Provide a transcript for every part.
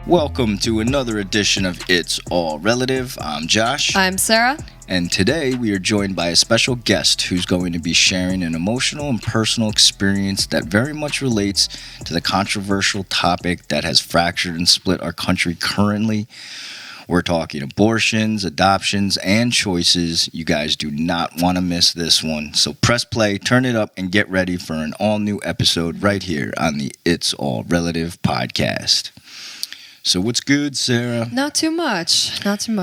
Welcome to another edition of It's All Relative. I'm Josh. I'm Sarah. And today we are joined by a special guest who's going to be sharing an emotional and personal experience that very much relates to the controversial topic that has fractured and split our country currently. We're talking abortions, adoptions, and choices. You guys do not want to miss this one. So press play, turn it up, and get ready for an all-new episode right here on the It's All Relative podcast. So what's good, Sarah? Not too much.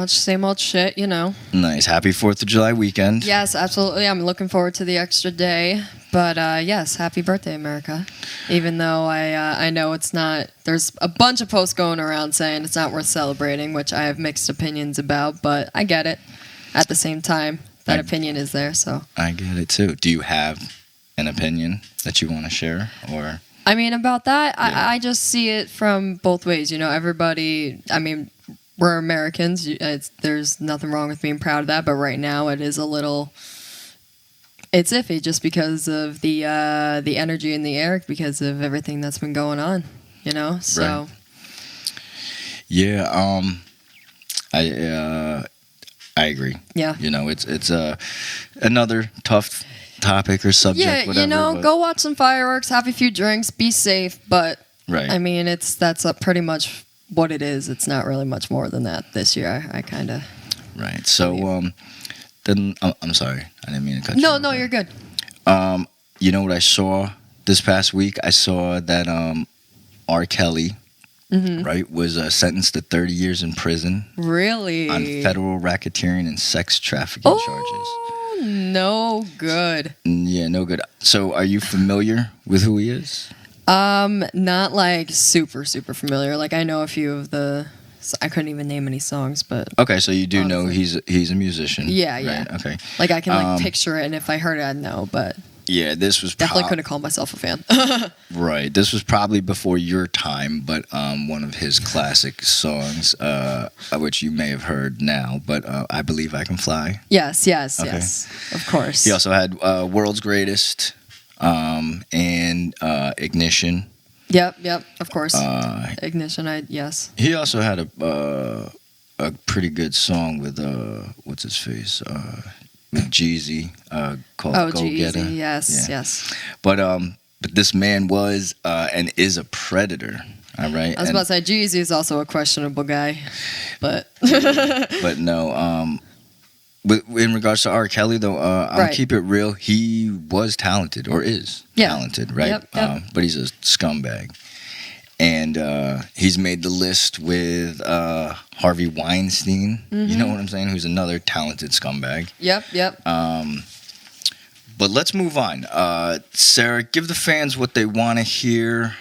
Same old shit, you know. Nice. Happy 4th of July weekend. Yes, absolutely. I'm looking forward to the extra day. But yes, happy birthday, America. Even though I know it's not, there's a bunch of posts going around saying it's not worth celebrating, which I have mixed opinions about, but I get it. At the same time, that opinion is there, so. I get it too. Do you have an opinion that you want to share, or? I mean, about that, Yeah. I just see it from both ways. You know, everybody, I mean, we're Americans. There's nothing wrong with being proud of that. But right now it is a little, it's iffy just because of the energy in the air, because of everything that's been going on, you know? So. Right. Yeah, I agree. Yeah. You know, it's another tough topic or subject, Yeah, whatever. you know, but, go watch some fireworks, have a few drinks, be safe. But, right. I mean, that's pretty much what it is. It's not really much more than that this year. I kind of. Right. So, then, I'm sorry. I didn't mean to cut you off. No, you're good. You know what I saw this past week? I saw that R. Kelly, right, was sentenced to 30 years in prison. Really? On federal racketeering and sex trafficking charges. No good. Yeah, no good. So, are you familiar with who he is? Not like super familiar. Like I know a few of the. I couldn't even name any songs, but. Okay, so you do honestly. know he's a musician. Yeah, right? yeah. Okay. Like I can like picture it, and if I heard it, I'd know. But yeah, this was definitely couldn't call myself a fan. Right. This was probably before your time, but one of his classic songs, which you may have heard now, but I Believe I Can Fly. Yes, Okay. yes. Of course. He also had World's Greatest and Ignition. Yep. Of course. Ignition. Yes. He also had a pretty good song with what's his face with Jeezy called Go Jeezy. Getter. Yes. But this man was and is a predator. All right. I was about to say Jeezy is also a questionable guy, but. But no. In regards to R. Kelly, though, I'll keep it real. He was talented, or is talented, right? Yep. But he's a scumbag. And he's made the list with Harvey Weinstein. You know what I'm saying? Who's another talented scumbag. Yep. But let's move on. Sarah, give the fans what they want to hear.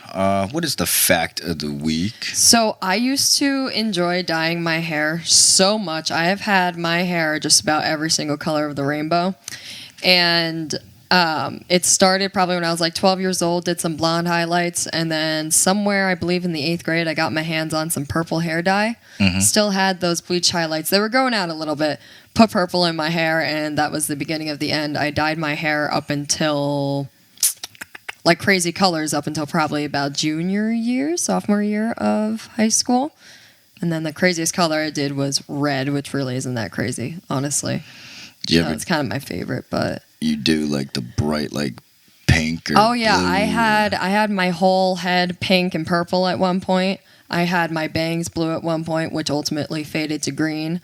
What is the fact of the week? So I used to enjoy dyeing my hair so much. I have had my hair just about every single color of the rainbow. And it started probably when I was like 12 years old, did some blonde highlights. And then somewhere, I believe in the 8th grade, I got my hands on some purple hair dye. Still had those bleach highlights. They were going out a little bit. Put purple in my hair, and that was the beginning of the end. I dyed my hair up until, like crazy colors, up until probably about sophomore year of high school. And then the craziest color I did was red, which really isn't that crazy, honestly. Yeah, it's kind of my favorite, but... You do like the bright, like pink or Oh, yeah, blue. I had my whole head pink and purple at one point. I had my bangs blue at one point, which ultimately faded to green.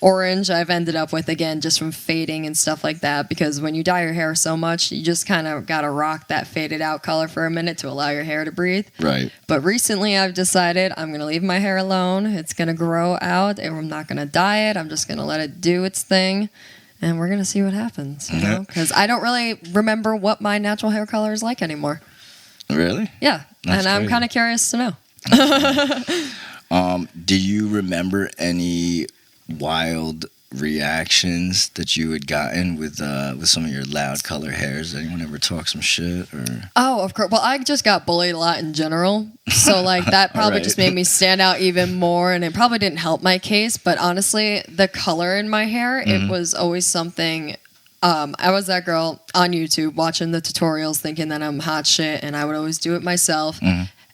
Orange I've ended up with, again, just from fading and stuff like that, because when you dye your hair so much, you just kind of got to rock that faded out color for a minute to allow your hair to breathe. Right. But recently I've decided I'm going to leave my hair alone. It's going to grow out, and I'm not going to dye it. I'm just going to let it do its thing, and we're going to see what happens, you know? Because I don't really remember what my natural hair color is like anymore. Really? Yeah. That's and I'm crazy. kind of curious to know. Do you remember any wild reactions that you had gotten with some of your loud color hairs? Anyone ever talk some shit or? Oh, of course. Well, I just got bullied a lot in general, so like that probably just made me stand out even more, and it probably didn't help my case. But honestly, the color in my hair, it was always something. I was that girl on YouTube watching the tutorials, thinking that I'm hot shit, and I would always do it myself.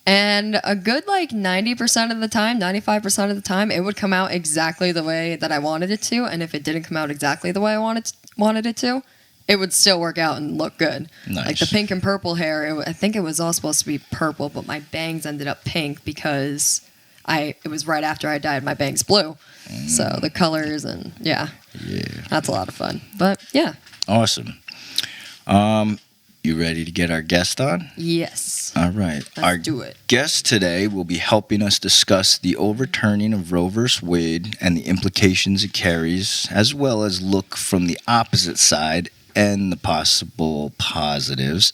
And a good like 90% of the time, 95% of the time, it would come out exactly the way that I wanted it to. And if it didn't come out exactly the way I wanted it to, it would still work out and look good. Nice. Like the pink and purple hair, I think it was all supposed to be purple, but my bangs ended up pink because it was right after I dyed my bangs blue. So the colors and yeah, that's a lot of fun. But yeah. Awesome. You ready to get our guest on? Yes. All right. Let's do it. Guest today will be helping us discuss the overturning of Roe v. Wade and the implications it carries, as well as look from the opposite side and the possible positives.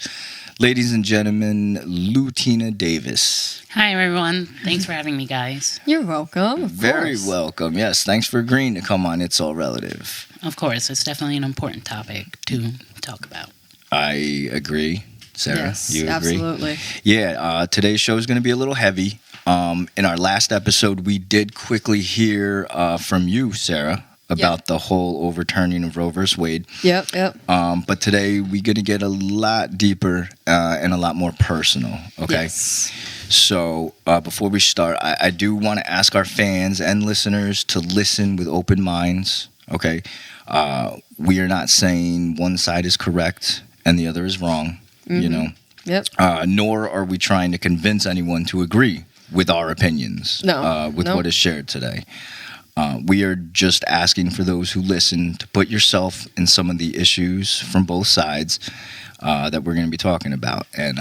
Ladies and gentlemen, LuTena Davis. Hi, everyone. Thanks for having me, guys. You're welcome. Very welcome. Yes, thanks for agreeing to come on It's All Relative. Of course, it's definitely an important topic to talk about. I agree. Sarah, yes, you agree? Absolutely. Yeah, today's show is going to be a little heavy. In our last episode, we did quickly hear from you, Sarah, about the whole overturning of Roe v. Wade. Yep. But today, we're going to get a lot deeper and a lot more personal, okay? Yes. So before we start, I do want to ask our fans and listeners to listen with open minds, okay? We are not saying one side is correct and the other is wrong, you know? Yep. Nor are we trying to convince anyone to agree with our opinions, what is shared today. We are just asking for those who listen to put yourself in some of the issues from both sides that we're going to be talking about, and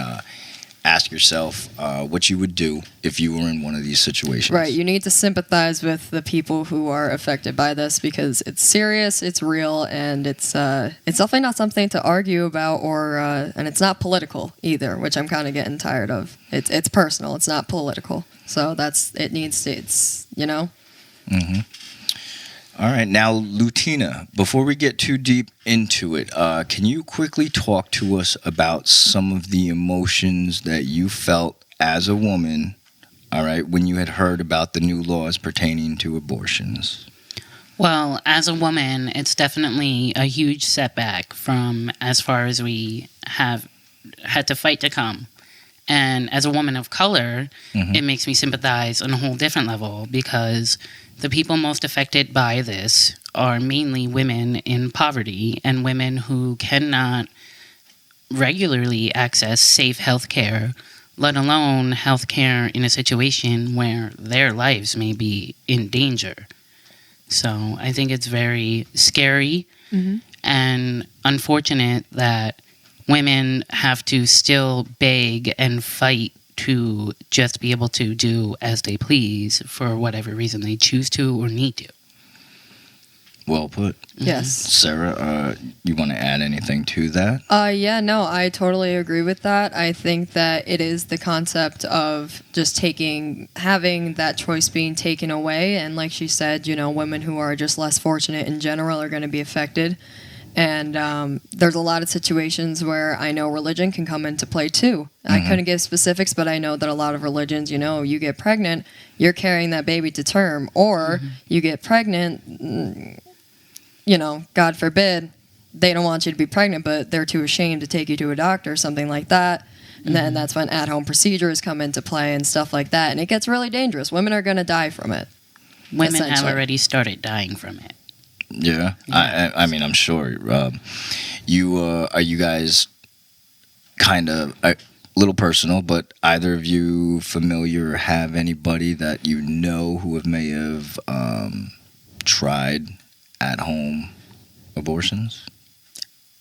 ask yourself what you would do if you were in one of these situations. Right. You need to sympathize with the people who are affected by this because it's serious, it's real, and it's definitely not something to argue about, and it's not political either, which I'm kind of getting tired of. It's personal. It's not political. So it's you know. Mm-hmm. All right, now LuTena, before we get too deep into it, can you quickly talk to us about some of the emotions that you felt as a woman, all right, when you had heard about the new laws pertaining to abortions? Well, as a woman, it's definitely a huge setback from as far as we have had to fight to come. And as a woman of color, it makes me sympathize on a whole different level because the people most affected by this are mainly women in poverty and women who cannot regularly access safe health care, let alone health care in a situation where their lives may be in danger. So I think it's very scary and unfortunate that women have to still beg and fight to just be able to do as they please for whatever reason they choose to or need to. Well put. Yes. Sarah, you want to add anything to that? Yeah, no, I totally agree with that. I think that it is the concept of just having that choice being taken away. And like she said, women who are just less fortunate in general are going to be affected. And there's a lot of situations where I know religion can come into play too. I couldn't give specifics, but I know that a lot of religions, you get pregnant, you're carrying that baby to term, or you get pregnant, God forbid, they don't want you to be pregnant, but they're too ashamed to take you to a doctor or something like that. And then that's when at-home procedures come into play and stuff like that. And it gets really dangerous. Women are going to die from it. Women have already started dying from it. Yeah, I mean, I'm sure. Are you guys kind of a little personal, but either of you familiar or have anybody that you know who may have tried at-home abortions?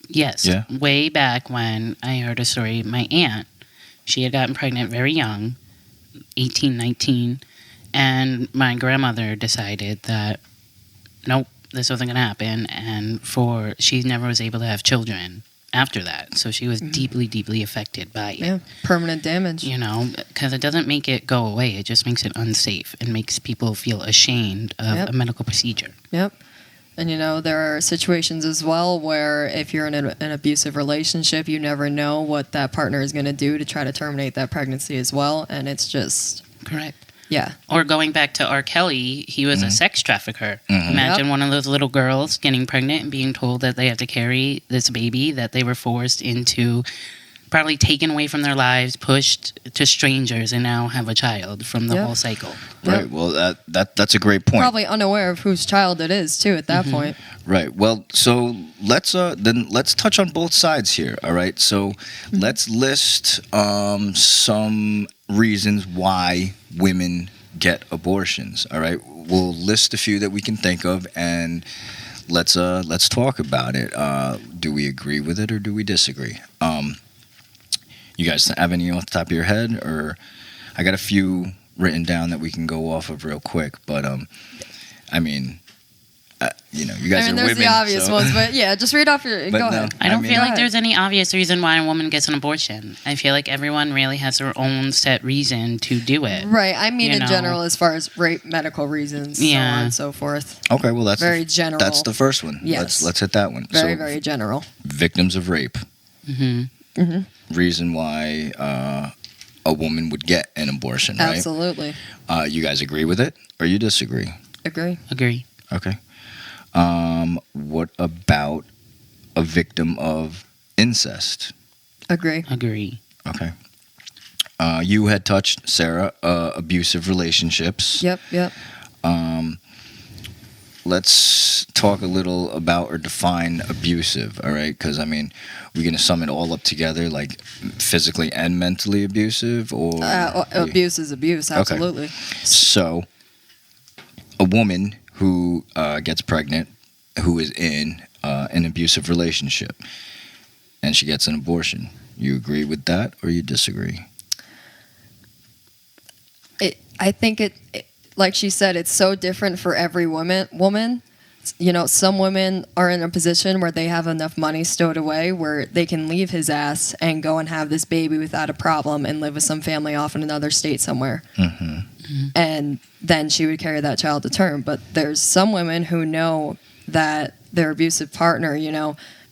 Yes. Yeah. Way back when I heard a story, my aunt, she had gotten pregnant very young, 18, 19, and my grandmother decided that, nope, this wasn't going to happen, and she never was able to have children after that. So she was deeply, deeply affected by it. Yeah, permanent damage. Because it doesn't make it go away. It just makes it unsafe and makes people feel ashamed of a medical procedure. Yep. And, there are situations as well where if you're in an abusive relationship, you never know what that partner is going to do to try to terminate that pregnancy as well. And it's just... Correct. Yeah. Or going back to R. Kelly, he was a sex trafficker. Imagine one of those little girls getting pregnant and being told that they have to carry this baby that they were forced into probably taken away from their lives, pushed to strangers, and now have a child from the Yeah. whole cycle. Right. Well, that's a great point. Probably unaware of whose child it is too at that point. Right. Well, so let's touch on both sides here. All right. So let's list some reasons why women get abortions. All right. We'll list a few that we can think of, and let's talk about it. Do we agree with it or do we disagree? You guys have any off the top of your head, or I got a few written down that we can go off of real quick. But I mean, you guys I mean, are there's women. the obvious so- ones, but yeah, just read off your. But Go no. ahead. I don't I mean- feel Go like ahead. there's any obvious reason why a woman gets an abortion. I feel like everyone really has their own set reason to do it. Right. I mean, You in know. general, as far as rape, medical reasons, so Yeah. on and so forth. Okay. Well, that's Very general. That's the first one. Yes. Let's hit that one. Very, So, very general. victims of rape. Hmm. Reason why a woman would get an abortion, right? Absolutely. You guys agree with it, or you disagree? Agree. Agree. Okay. What about a victim of incest? Agree. Agree. Okay. You had touched, Sarah, abusive relationships. Yep. Yep. Let's talk a little about or define abusive, all right? Because, I mean, we're going to sum it all up together, like physically and mentally abusive, or... Abuse is abuse. Absolutely. So, a woman who gets pregnant, who is in an abusive relationship, and she gets an abortion, you agree with that or you disagree? I think it, like she said, it's so different for every woman. You know, some women are in a position where they have enough money stowed away where they can leave his ass and go and have this baby without a problem and live with some family off in another state somewhere. And then she would carry that child to term. But there's some women who know that their abusive partner,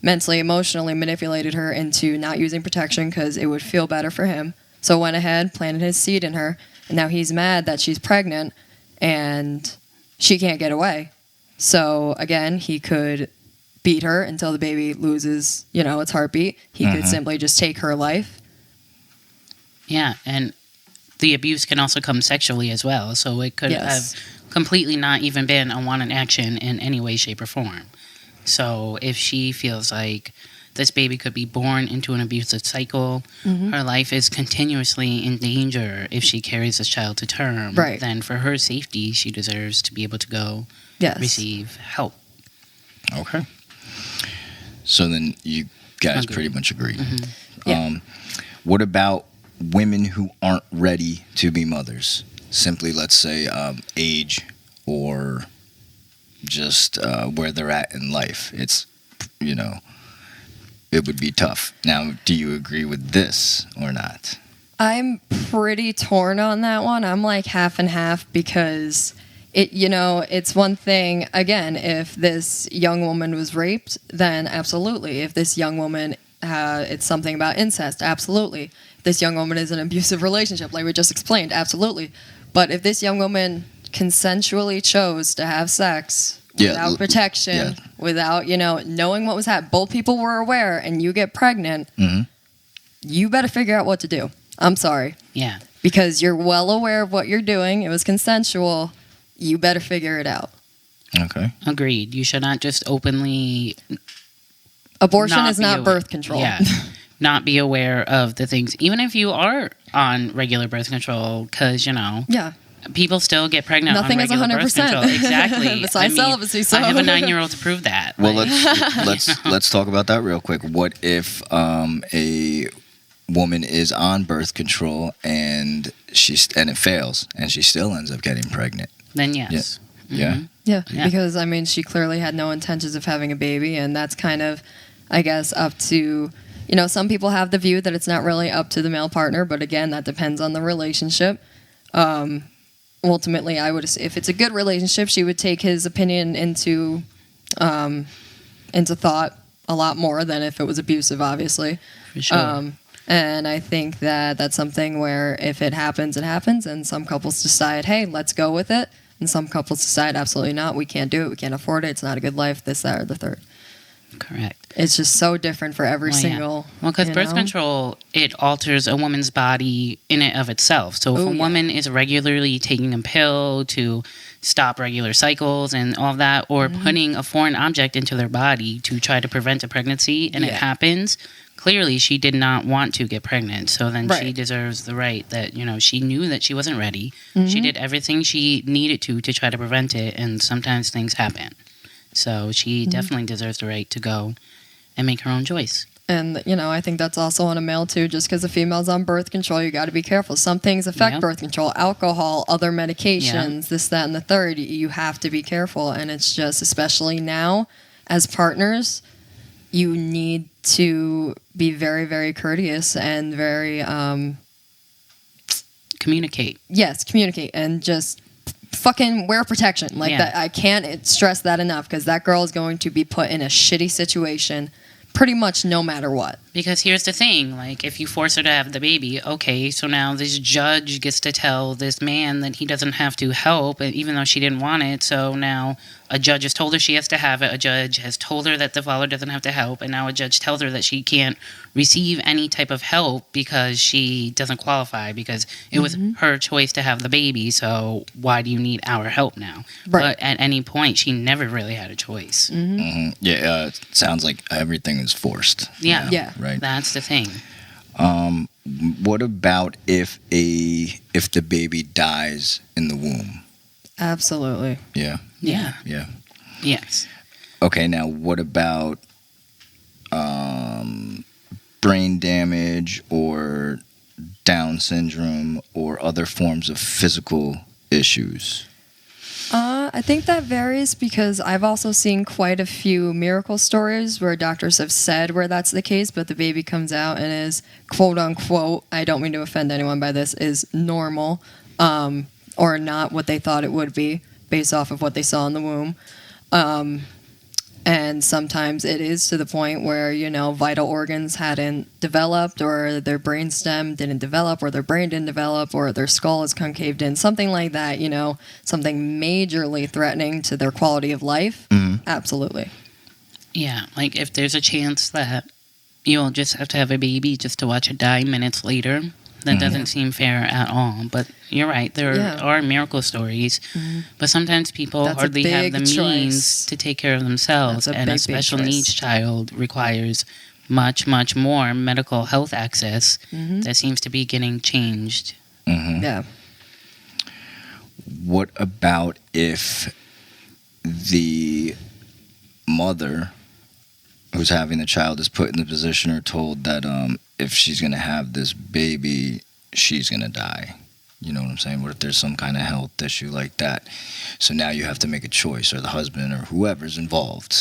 mentally, emotionally manipulated her into not using protection because it would feel better for him. So went ahead, planted his seed in her, and now he's mad that she's pregnant and she can't get away. So again, he could beat her until the baby loses, its heartbeat. He could simply just take her life. Yeah, and the abuse can also come sexually as well. So it could Yes. have completely not even been a wanted action in any way, shape, or form. So if she feels like this baby could be born into an abusive cycle, her life is continuously in danger if she carries this child to term, Right. then for her safety, she deserves to be able to go Yes. receive help. Okay. So then you guys Agree. pretty much agree. Yeah. What about women who aren't ready to be mothers? Simply, let's say, age or just where they're at in life. It's, it would be tough. Now, do you agree with this or not? I'm pretty torn on that one. I'm like half and half because it's one thing, again, if this young woman was raped, then absolutely. If this young woman, it's something about incest, absolutely. If this young woman is in an abusive relationship, like we just explained, absolutely. But if this young woman consensually chose to have sex without protection, without, knowing what was happening, both people were aware, and you get pregnant, you better figure out what to do. I'm sorry. Yeah. Because you're well aware of what you're doing. It was consensual. You better figure it out. Okay. Agreed. You should not just openly Abortion is be not aware- birth control. Yeah. Not be aware of the things, even if you are on regular birth control, because, Yeah. people still get pregnant Nothing on is regular birth 100%. control. Exactly. Besides celibacy, so. I have a 9-year-old to prove that. Well, Like, let's talk about that real quick. What if a woman is on birth control and it fails and she still ends up getting pregnant? then yes. Yeah. Yeah, Yeah. because she clearly had no intentions of having a baby, and that's kind of, I guess, up to, some people have the view that it's not really up to the male partner, but again, that depends on the relationship. Ultimately, I would, if it's a good relationship, she would take his opinion into thought a lot more than if it was abusive, obviously. For sure. And I think that that's something where if it happens, it happens, and some couples decide, hey, let's go with it. And some couples decide, absolutely not, we can't do it, we can't afford it, it's not a good life, this, that, or the third. Correct. It's just so different for every single. Well, because you birth know? control, it alters a woman's body in and of itself. So if Oh, a yeah. woman is regularly taking a pill to stop regular cycles and all that, or putting a foreign object into their body to try to prevent a pregnancy, and it Yeah. happens, clearly she did not want to get pregnant. So then she Right. deserves the right that, she knew that she wasn't ready. She did everything she needed to try to prevent it, and sometimes things happen. So she definitely deserves the right to go and make her own choice. And, I think that's also on a male, too. Just because a female's on birth control, you got to be careful. Some things affect Yep. birth control, alcohol, other medications, this, that, and the third. You have to be careful. And it's just, especially now, as partners, you need to be very, very courteous and very, Communicate. yes, communicate and just fucking wear protection. Like Yeah. that, I can't stress that enough because that girl is going to be put in a shitty situation pretty much no matter what. Because here's the thing, like, if you force her to have the baby, okay, so now this judge gets to tell this man that he doesn't have to help, even though she didn't want it. So now a judge has told her she has to have it. A judge has told her that the father doesn't have to help. And now a judge tells her that she can't receive any type of help because she doesn't qualify, because it was her choice to have the baby. So why do you need our help now? Right. But at any point, she never really had a choice. Yeah, it sounds like everything is forced. Yeah. now, Yeah. Right. That's the thing. What about if the baby dies in the womb? Absolutely. Yeah. Yeah. Yeah. Yes. Okay, now what about brain damage or Down syndrome or other forms of physical issues? I think that varies because I've also seen quite a few miracle stories where doctors have said where that's the case, but the baby comes out and is quote unquote, I don't mean to offend anyone by this, is normal, or not what they thought it would be based off of what they saw in the womb. And sometimes it is to the point where, vital organs hadn't developed, or their brain stem didn't develop, or their brain didn't develop, or their skull is concaved in, something like that, something majorly threatening to their quality of life. Absolutely. Yeah, like if there's a chance that you'll just have to have a baby just to watch it die minutes later, that doesn't seem fair at all. But you're right, there are miracle stories, but sometimes people That's a hardly have big the choice. means to take care of themselves, That's a and a big special choice. needs child requires much, much more medical health access that seems to be getting changed. Yeah. What about if the mother who's having the child is put in the position or told that if she's going to have this baby, she's going to die? You know what I'm saying? What if there's some kind of health issue like that? So now you have to make a choice, or the husband or whoever's involved.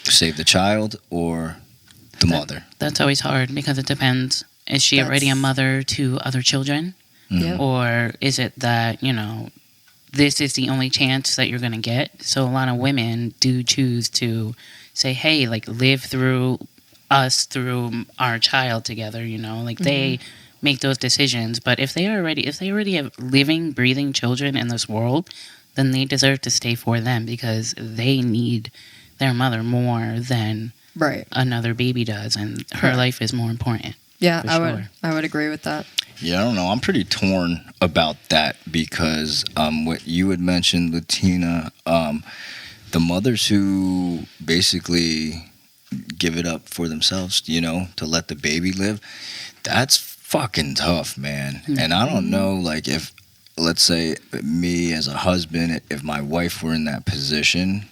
Save the child or the mother? That's always hard because it depends. Is she already a mother to other children? Yeah. Or is it that, this is the only chance that you're going to get? So a lot of women do choose to say, hey, like, live through us, through our child together, like they make those decisions. But if they already have living, breathing children in this world, then they deserve to stay for them because they need their mother more than Right. another baby does, and her Correct. life is more important. Yeah, For I would agree with that. Yeah, I don't know. I'm pretty torn about that because what you had mentioned, LuTena, the mothers who basically give it up for themselves, to let the baby live, that's fucking tough, man. And I don't know, like, if, let's say, me as a husband, if my wife were in that position,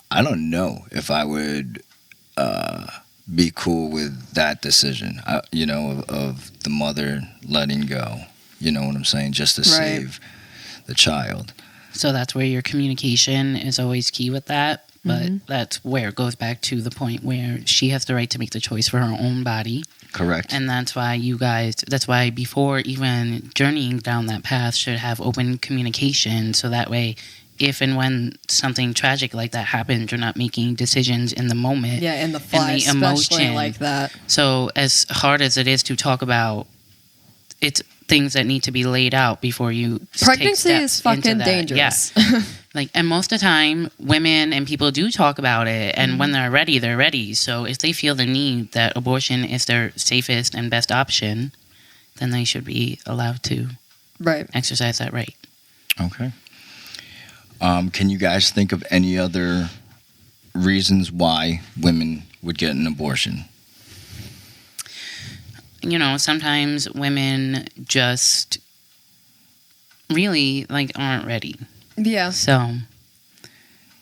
I don't know if I would be cool with that decision, of the mother letting go. You know what I'm saying? Just to save the child. So that's where your communication is always key with that. But that's where it goes back to the point where she has the right to make the choice for her own body. Correct. And that's why before even journeying down that path, should have open communication. So that way, if and when something tragic like that happens, you're not making decisions in the moment. Yeah, in the fly, the especially emotion. like that. So as hard as it is to talk about, it's things that need to be laid out before you Pregnancy take is steps into fucking that. dangerous. Yeah. Like, and most of the time, women and people do talk about it, and when they're ready, they're ready. So if they feel the need that abortion is their safest and best option, then they should be allowed to exercise that right. Okay. Can you guys think of any other reasons why women would get an abortion? You know, sometimes women just really, like, aren't ready. Yeah. So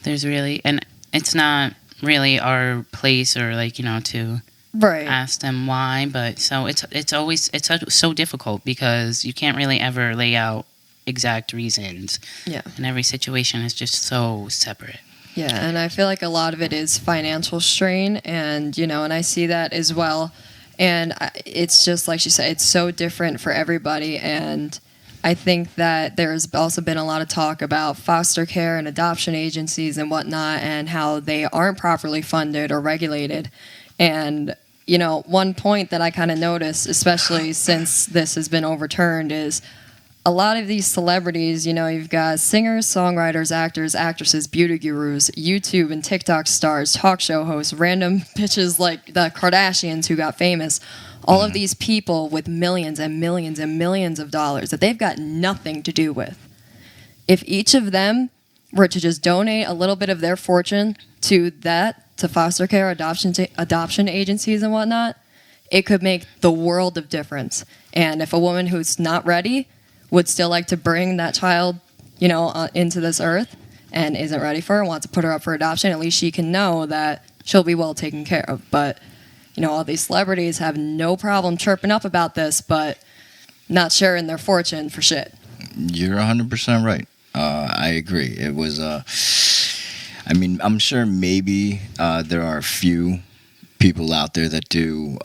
there's really, and it's not really our place or, like, you know, to ask them why, but so it's always so difficult because you can't really ever lay out exact reasons. Yeah. And every situation is just so separate. Yeah, and I feel like a lot of it is financial strain, and you know, and I see that as well. And it's just like she said, it's so different for everybody, and I think that there's also been a lot of talk about foster care and adoption agencies and whatnot, and how they aren't properly funded or regulated. And, you know, one point that I kind of noticed, especially since this has been overturned, is a lot of these celebrities, you know, you've got singers, songwriters, actors, actresses, beauty gurus, YouTube and TikTok stars, talk show hosts, random bitches like the Kardashians who got famous. All of these people with millions and millions and millions of dollars that they've got nothing to do with. If each of them were to just donate a little bit of their fortune to foster care, adoption agencies and whatnot, it could make the world of difference. And if a woman who's not ready would still like to bring that child, you know, into this earth and isn't ready for her, wants to put her up for adoption, at least she can know that she'll be well taken care of. But you know, all these celebrities have no problem chirping up about this, but not sharing their fortune for shit. You're 100% right. I agree. It was, I mean, I'm sure maybe there are a few people out there that do,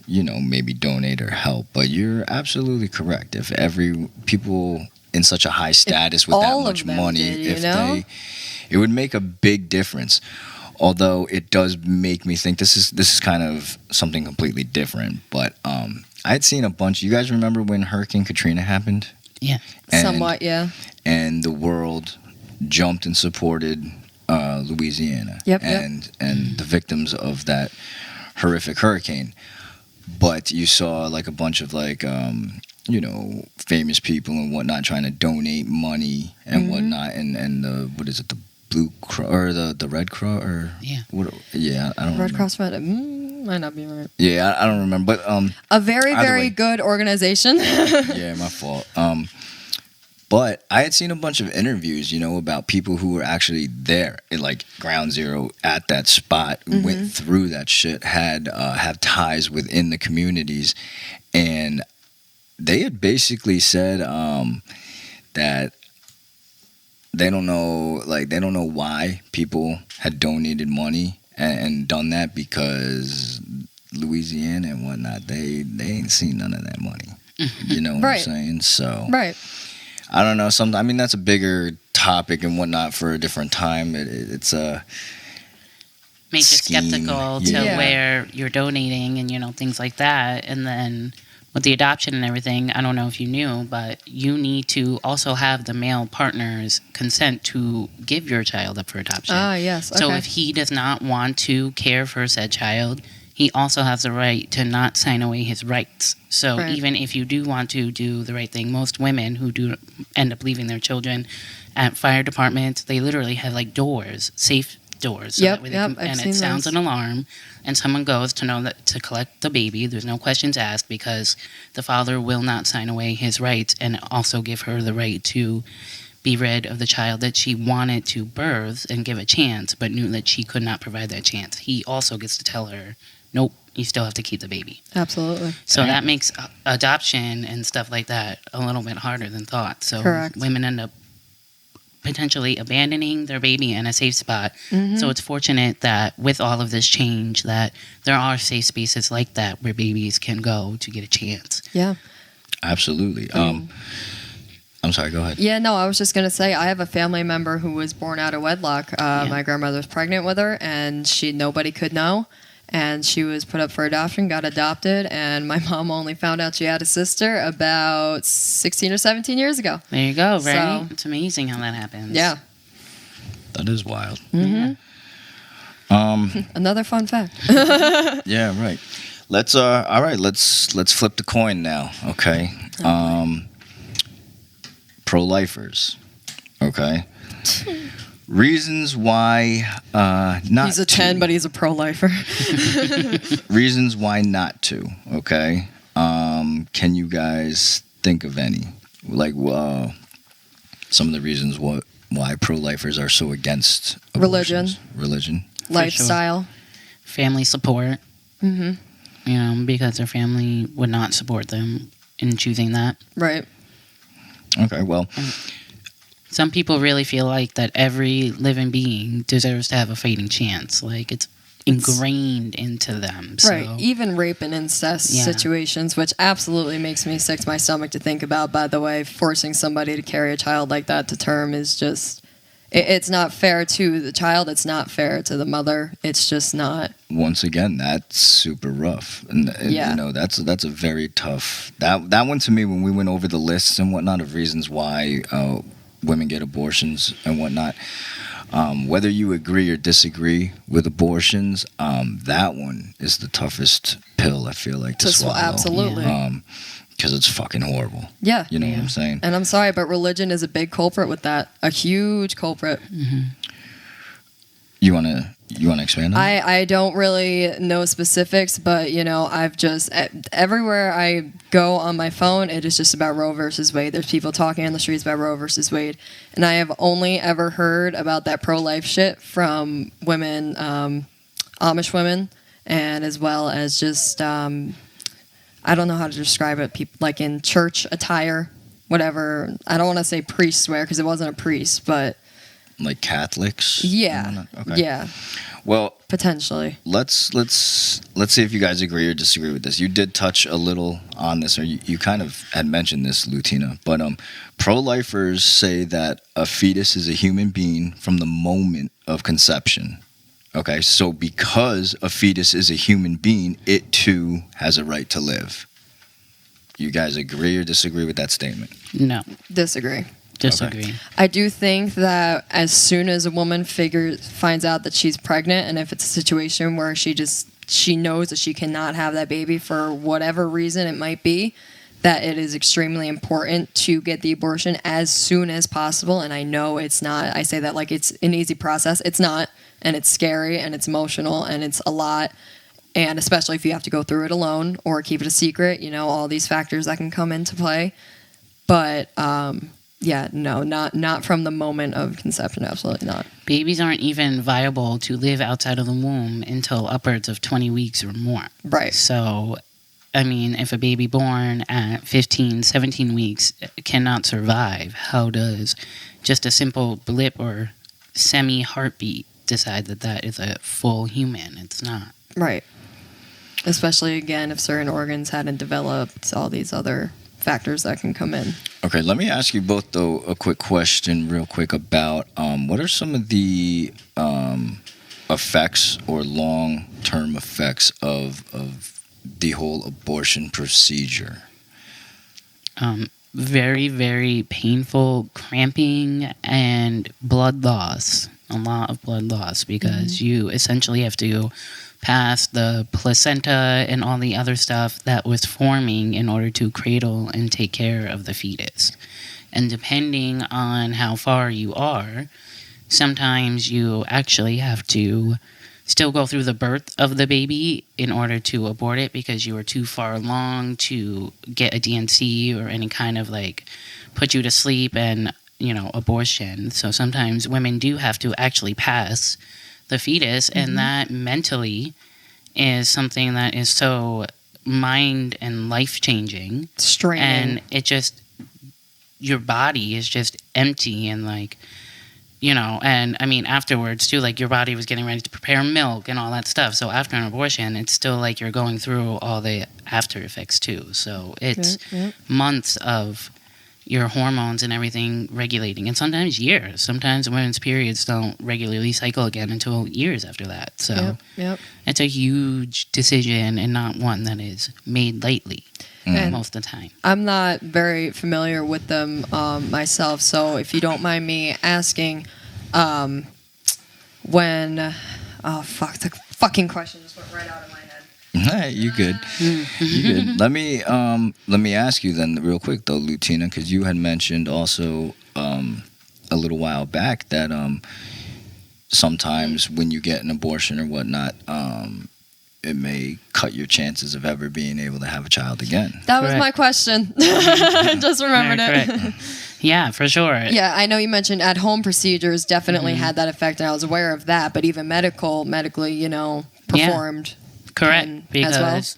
you know, maybe donate or help, but you're absolutely correct. If people in such a high status with that much money, it would make a big difference. Although it does make me think this is kind of something completely different. But I'd seen a bunch. You guys remember when Hurricane Katrina happened? Yeah. Somewhat, yeah. And the world jumped and supported Louisiana. Yep. And the victims of that horrific hurricane. But you saw like a bunch of like you know, famous people and whatnot trying to donate money and whatnot, and what is it, the Blue Cross or the Red Cross or I don't Red Cross might not be right. Yeah, I don't remember, but a very good organization. Yeah, my fault. But I had seen a bunch of interviews, you know, about people who were actually there at like ground zero at that spot, went through that shit, have ties within the communities, and they had basically said that they don't know why people had donated money and done that, because Louisiana and whatnot, they ain't seen none of that money. You know what I'm saying? So I don't know. I mean, that's a bigger topic and whatnot for a different time. It's a makes you skeptical to where you're donating and, you know, things like that. And then with the adoption and everything, I don't know if you knew, but you need to also have the male partner's consent to give your child up for adoption. Ah, yes. Okay. So if he does not want to care for said child, he also has the right to not sign away his rights. So even if you do want to do the right thing, most women who do end up leaving their children at fire departments, they literally have like doors, safe doors. So that way and it sounds an alarm, and someone goes to know that to collect the baby. There's no questions asked, because the father will not sign away his rights and also give her the right to be rid of the child that she wanted to birth and give a chance, but knew that she could not provide that chance. He also gets to tell her, nope, you still have to keep the baby. Absolutely. So that makes adoption and stuff like that a little bit harder than thought. So women end up potentially abandoning their baby in a safe spot. So it's fortunate that with all of this change that there are safe spaces like that where babies can go to get a chance. Yeah. Absolutely. I'm sorry, go ahead. Yeah, no, I was just going to say, I have a family member who was born out of wedlock. My grandmother was pregnant with her, and nobody could know. And she was put up for adoption, got adopted, and my mom only found out she had a sister about 16 or 17 years ago. There you go, right? So, it's amazing how that happens. Yeah. That is wild. Mm-hmm. Another fun fact. Yeah, right. Let's all right, let's flip the coin now, okay? Pro-lifers. Okay. Reasons why not He's a to. 10, but he's a pro-lifer. Reasons why not to, okay? Can you guys think of any? Like some of the reasons why pro-lifers are so against abortions. Religion. Lifestyle. Family support. Mm-hmm. You know, because their family would not support them in choosing that. Right. Okay, well, some people really feel like that every living being deserves to have a fighting chance. Like it's ingrained into them. So. Right. Even rape and incest situations, which absolutely makes me sick to my stomach to think about, by the way. Forcing somebody to carry a child like that to term is just... It's not fair to the child. It's not fair to the mother. It's just not. Once again, that's super rough, and you know that's a very tough. That one to me, when we went over the lists and whatnot of reasons why women get abortions and whatnot, whether you agree or disagree with abortions, that one is the toughest pill I feel like to swallow. Absolutely. Because it's fucking horrible. Yeah. You know what I'm saying? And I'm sorry, but religion is a big culprit with that. A huge culprit. Mm-hmm. You wanna expand on that? I don't really know specifics, but you know, I've just everywhere I go on my phone, it is just about Roe versus Wade. There's people talking on the streets about Roe versus Wade, and I have only ever heard about that pro-life shit from women, Amish women, and as well as just I don't know how to describe it. People like in church attire, whatever. I don't want to say priests wear because it wasn't a priest, but like Catholics. Yeah. Okay. Yeah. Well, potentially. Let's see if you guys agree or disagree with this. You did touch a little on this, or you kind of had mentioned this, LuTena. But pro-lifers say that a fetus is a human being from the moment of conception. Okay, so because a fetus is a human being, it too has a right to live. You guys agree or disagree with that statement? No. Disagree. Disagree. Okay. I do think that as soon as a woman finds out that she's pregnant, and if it's a situation where she knows that she cannot have that baby for whatever reason it might be, that it is extremely important to get the abortion as soon as possible. And I know it's not, I say that like it's an easy process. It's not. And it's scary and it's emotional and it's a lot. And especially if you have to go through it alone or keep it a secret, you know, all these factors that can come into play. But no, not from the moment of conception. Absolutely not. Babies aren't even viable to live outside of the womb until upwards of 20 weeks or more. Right. So, I mean, if a baby born at 15, 17 weeks cannot survive, how does just a simple blip or semi-heartbeat decide that is a full human? It's not. Right. Especially, again, if certain organs hadn't developed, all these other factors that can come in. Okay, let me ask you both, though, a quick question real quick about what are some of the effects or long-term effects of the whole abortion procedure? Very, very painful cramping and blood loss. A lot of blood loss because you essentially have to pass the placenta and all the other stuff that was forming in order to cradle and take care of the fetus. And depending on how far you are, sometimes you actually have to still go through the birth of the baby in order to abort it because you were too far along to get a DNC or any kind of like put you to sleep and, you know, abortion. So sometimes women do have to actually pass the fetus, and that mentally is something that is so mind and life changing. Straining. And it just, your body is just empty and like, you know, and I mean afterwards too, like your body was getting ready to prepare milk and all that stuff. So after an abortion, it's still like you're going through all the after effects too. So it's months of your hormones and everything regulating, and sometimes years. Sometimes women's periods don't regularly cycle again until years after that. So it's a huge decision and not one that is made lightly most of the time. I'm not very familiar with them myself, so if you don't mind me asking, when, oh fuck, the fucking question just went right out of my head. Hey, you good? You good? Let me ask you then, real quick though, LuTena, because you had mentioned also a little while back that sometimes when you get an abortion or whatnot, it may cut your chances of ever being able to have a child again. That was my question. I just remembered it. Yeah, for sure. Yeah, I know you mentioned at-home procedures definitely had that effect, and I was aware of that. But even medically, performed. Correct. Because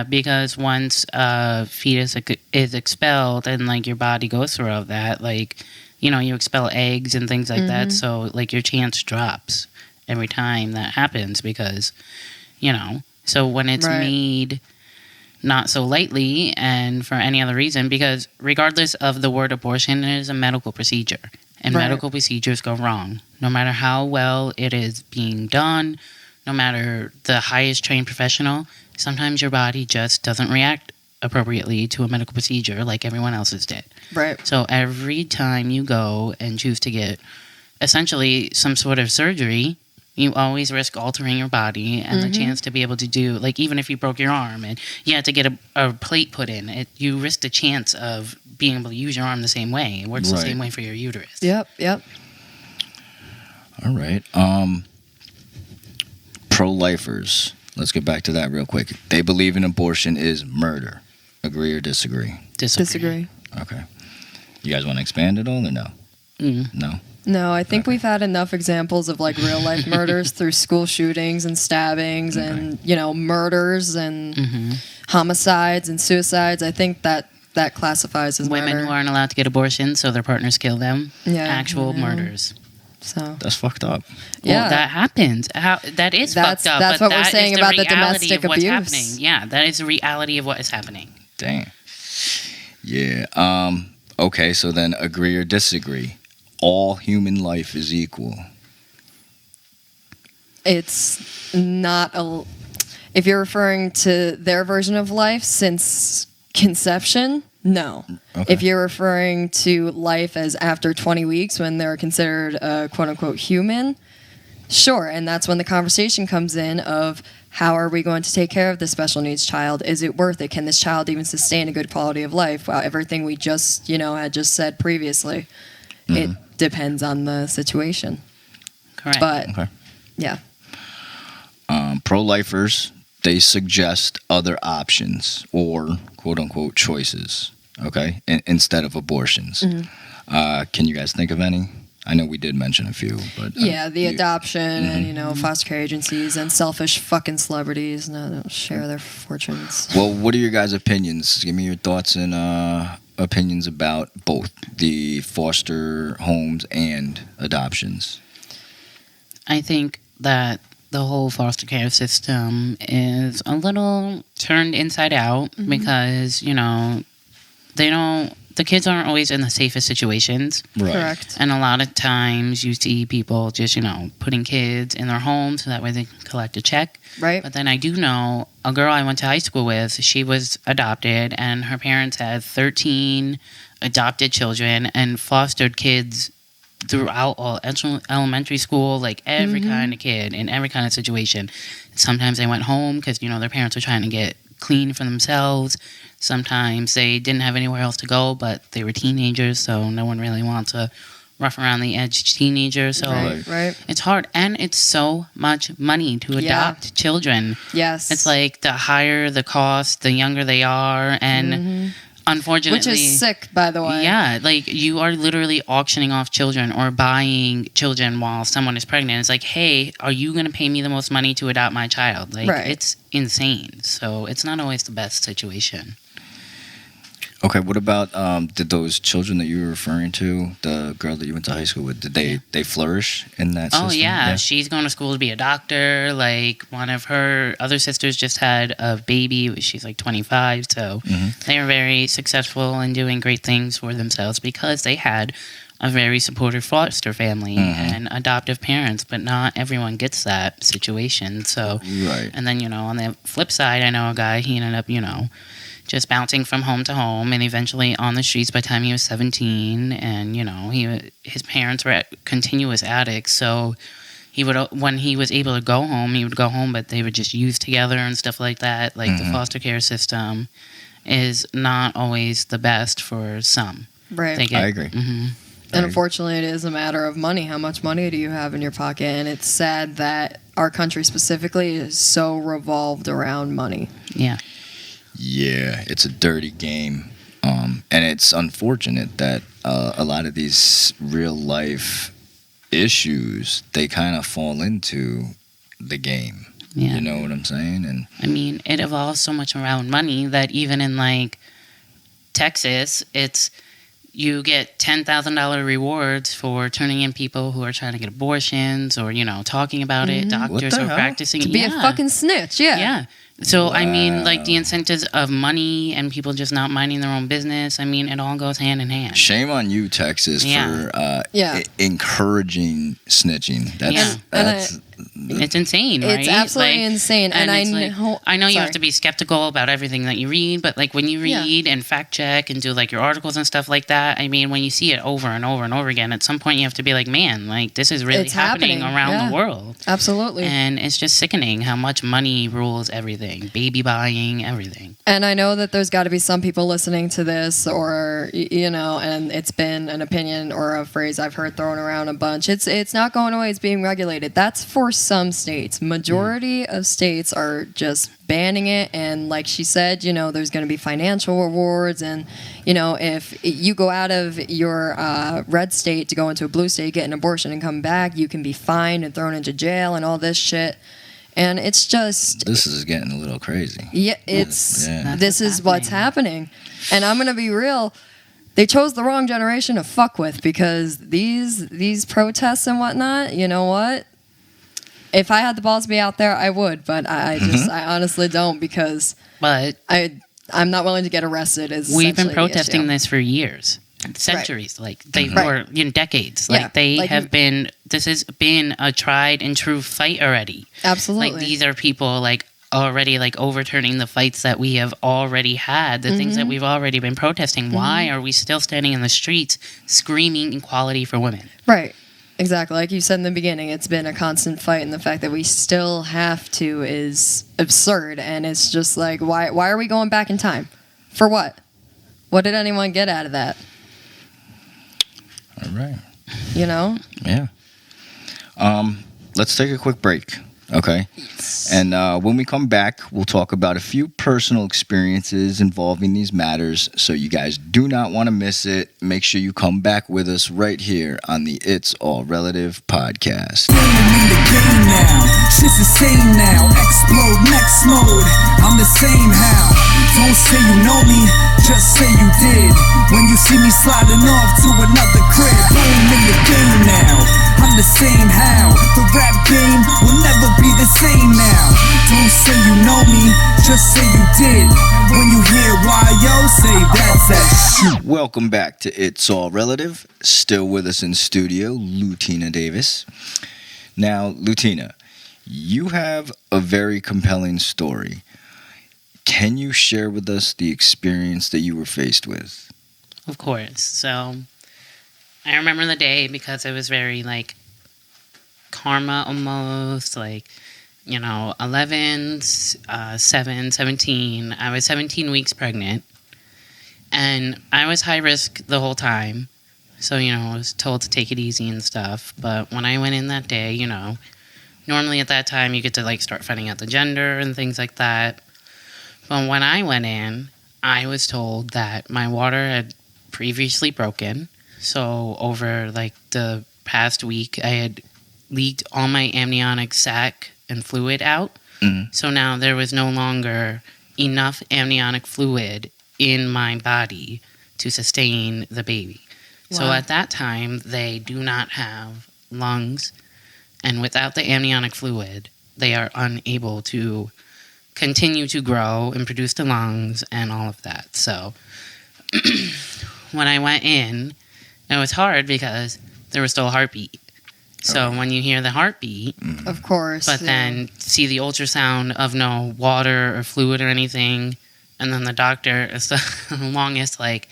because once a fetus is expelled and like your body goes through all that, like you expel eggs and things like that, so like your chance drops every time that happens because so when it's made not so lightly and for any other reason, because regardless of the word abortion, it is a medical procedure. And medical procedures go wrong. No matter how well it is being done, no matter the highest trained professional, sometimes your body just doesn't react appropriately to a medical procedure like everyone else's did. Right. So every time you go and choose to get essentially some sort of surgery, you always risk altering your body and the chance to be able to do, like, even if you broke your arm and you had to get a plate put in, you risk the chance of being able to use your arm the same way. It works the same way for your uterus. Yep. All right. Pro-lifers. Let's get back to that real quick. They believe an abortion is murder. Agree or disagree? Disagree. Okay. You guys want to expand it all or no? No? No, I think we've had enough examples of like real life murders through school shootings and stabbings and murders and homicides and suicides. I think that classifies as women murder. Who aren't allowed to get abortions, so their partners kill them. Yeah, actual murders. So that's fucked up. Well, that happens. That is fucked up. That's but what we're saying about the domestic abuse. Happening. Yeah, that is the reality of what is happening. Damn. Yeah. Okay. So then, agree or disagree? All human life is equal. It's not if you're referring to their version of life since conception, no. Okay. If you're referring to life as after 20 weeks when they're considered quote unquote human, sure. And that's when the conversation comes in of how are we going to take care of this special needs child? Is it worth it? Can this child even sustain a good quality of life? Wow, everything we just, had just said previously. It depends on the situation. Correct. But, yeah. Pro-lifers, they suggest other options or quote-unquote choices, okay, instead of abortions. Can you guys think of any? I know we did mention a few, but... the adoption and, foster care agencies and selfish fucking celebrities don't share their fortunes. Well, what are your guys' opinions? Give me your thoughts and opinions about both the foster homes and adoptions. I think that the whole foster care system is a little turned inside out because, the kids aren't always in the safest situations. Right. Correct. And a lot of times you see people just, putting kids in their homes so that way they can collect a check. Right. But then I do know a girl I went to high school with, she was adopted and her parents had 13 adopted children and fostered kids throughout all elementary school, like every kind of kid in every kind of situation. Sometimes they went home because, their parents were trying to get clean for themselves. Sometimes they didn't have anywhere else to go, but they were teenagers, so no one really wants a rough around the edge teenager. So right. It's hard, and it's so much money to adopt children. Yes. It's like the higher the cost, the younger they are, and unfortunately... Which is sick, by the way. Yeah, like you are literally auctioning off children or buying children while someone is pregnant. It's like, hey, are you going to pay me the most money to adopt my child? Like, it's insane. So it's not always the best situation. Okay, what about did those children that you were referring to, the girl that you went to high school with, did they flourish in that system? Oh, yeah. She's going to school to be a doctor. Like, one of her other sisters just had a baby. She's like 25, so they are very successful and doing great things for themselves because they had a very supportive foster family and adoptive parents, but not everyone gets that situation. So, and then, on the flip side, I know a guy, he ended up, just bouncing from home to home and eventually on the streets by the time he was 17. And, his parents were continuous addicts. So, he would, when he was able to go home, he would go home, but they would just use together and stuff like that. Like the foster care system is not always the best for some. Right. I agree. And unfortunately, it is a matter of money. How much money do you have in your pocket? And it's sad that our country specifically is so revolved around money. Yeah. Yeah, it's a dirty game. And it's unfortunate that a lot of these real life issues, they kind of fall into the game. Yeah. You know what I'm saying? And I mean, it evolves so much around money that even in like Texas, it's you get $10,000 rewards for turning in people who are trying to get abortions or, you know, talking about it. Doctors are practicing. To be a fucking snitch, yeah. Yeah. So, I mean, like the incentives of money and people just not minding their own business, I mean, it all goes hand in hand. shame on you, Texas, for encouraging snitching. That's it's insane, right? It's absolutely insane. And I know you have to be skeptical about everything that you read, but like when you read and fact check and do like your articles and stuff like that, I mean, when you see it over and over and over again, at some point you have to be like, man, like this is really happening around the world. Absolutely. And it's just sickening how much money rules everything, baby buying, everything. And I know that there's got to be some people listening to this or, you know, and it's been an opinion or a phrase I've heard thrown around a bunch. It's not going away. It's being regulated. That's for some states. Majority of states are just banning it. And like she said, you know, there's going to be financial rewards. And, you know, if you go out of your red state to go into a blue state, get an abortion and come back, you can be fined and thrown into jail and all this shit. And it's just... This is getting a little crazy. Yeah, this is what's happening. And I'm going to be real. They chose the wrong generation to fuck with because these protests and whatnot, you know what? If I had the balls to be out there, I would. But I honestly don't because I'm not willing to get arrested. We've been protesting this for years. Centuries, like they were decades. Like they have been. This has been a tried and true fight already. Absolutely. Like these are people like already like overturning the fights that we have already had, the things that we've already been protesting. Why are we still standing in the streets screaming equality for women? Right. Exactly. Like you said in the beginning, it's been a constant fight, and the fact that we still have to is absurd. And it's just like, why are we going back in time? For what? What did anyone get out of that? All right. You know? Yeah. Let's take a quick break, okay? Yes. And when we come back, we'll talk about a few personal experiences involving these matters, so you guys do not want to miss it. Make sure you come back with us right here on the It's All Relative podcast. Shit's the same now. Explode next mode. I'm the same how. Don't say you know me, just say you did. When you see me sliding off to another crib, boom in the game now. I'm the same how. The rap game will never be the same now. Don't say you know me, just say you did. When you hear why yo, say that's that shit. Welcome back to It's All Relative. Still with us in studio, LuTena Davis. Now, LuTena, you have a very compelling story. Can you share with us the experience that you were faced with? Of course. So, I remember the day because it was very, like, karma almost, like, you know, 11, 7, 17. I was 17 weeks pregnant. And I was high risk the whole time. So, you know, I was told to take it easy and stuff. But when I went in that day, you know, normally at that time you get to, like, start finding out the gender and things like that. But when I went in, I was told that my water had previously broken. So over, like, the past week, I had leaked all my amniotic sac and fluid out. So now there was no longer enough amniotic fluid in my body to sustain the baby. Wow. So at that time, they do not have lungs. And without the amniotic fluid, they are unable to continue to grow and produce the lungs and all of that. So when I went in, it was hard because there was still a heartbeat. So when you hear the heartbeat, of course, but then see the ultrasound of no water or fluid or anything, and then the doctor, it's the longest, like,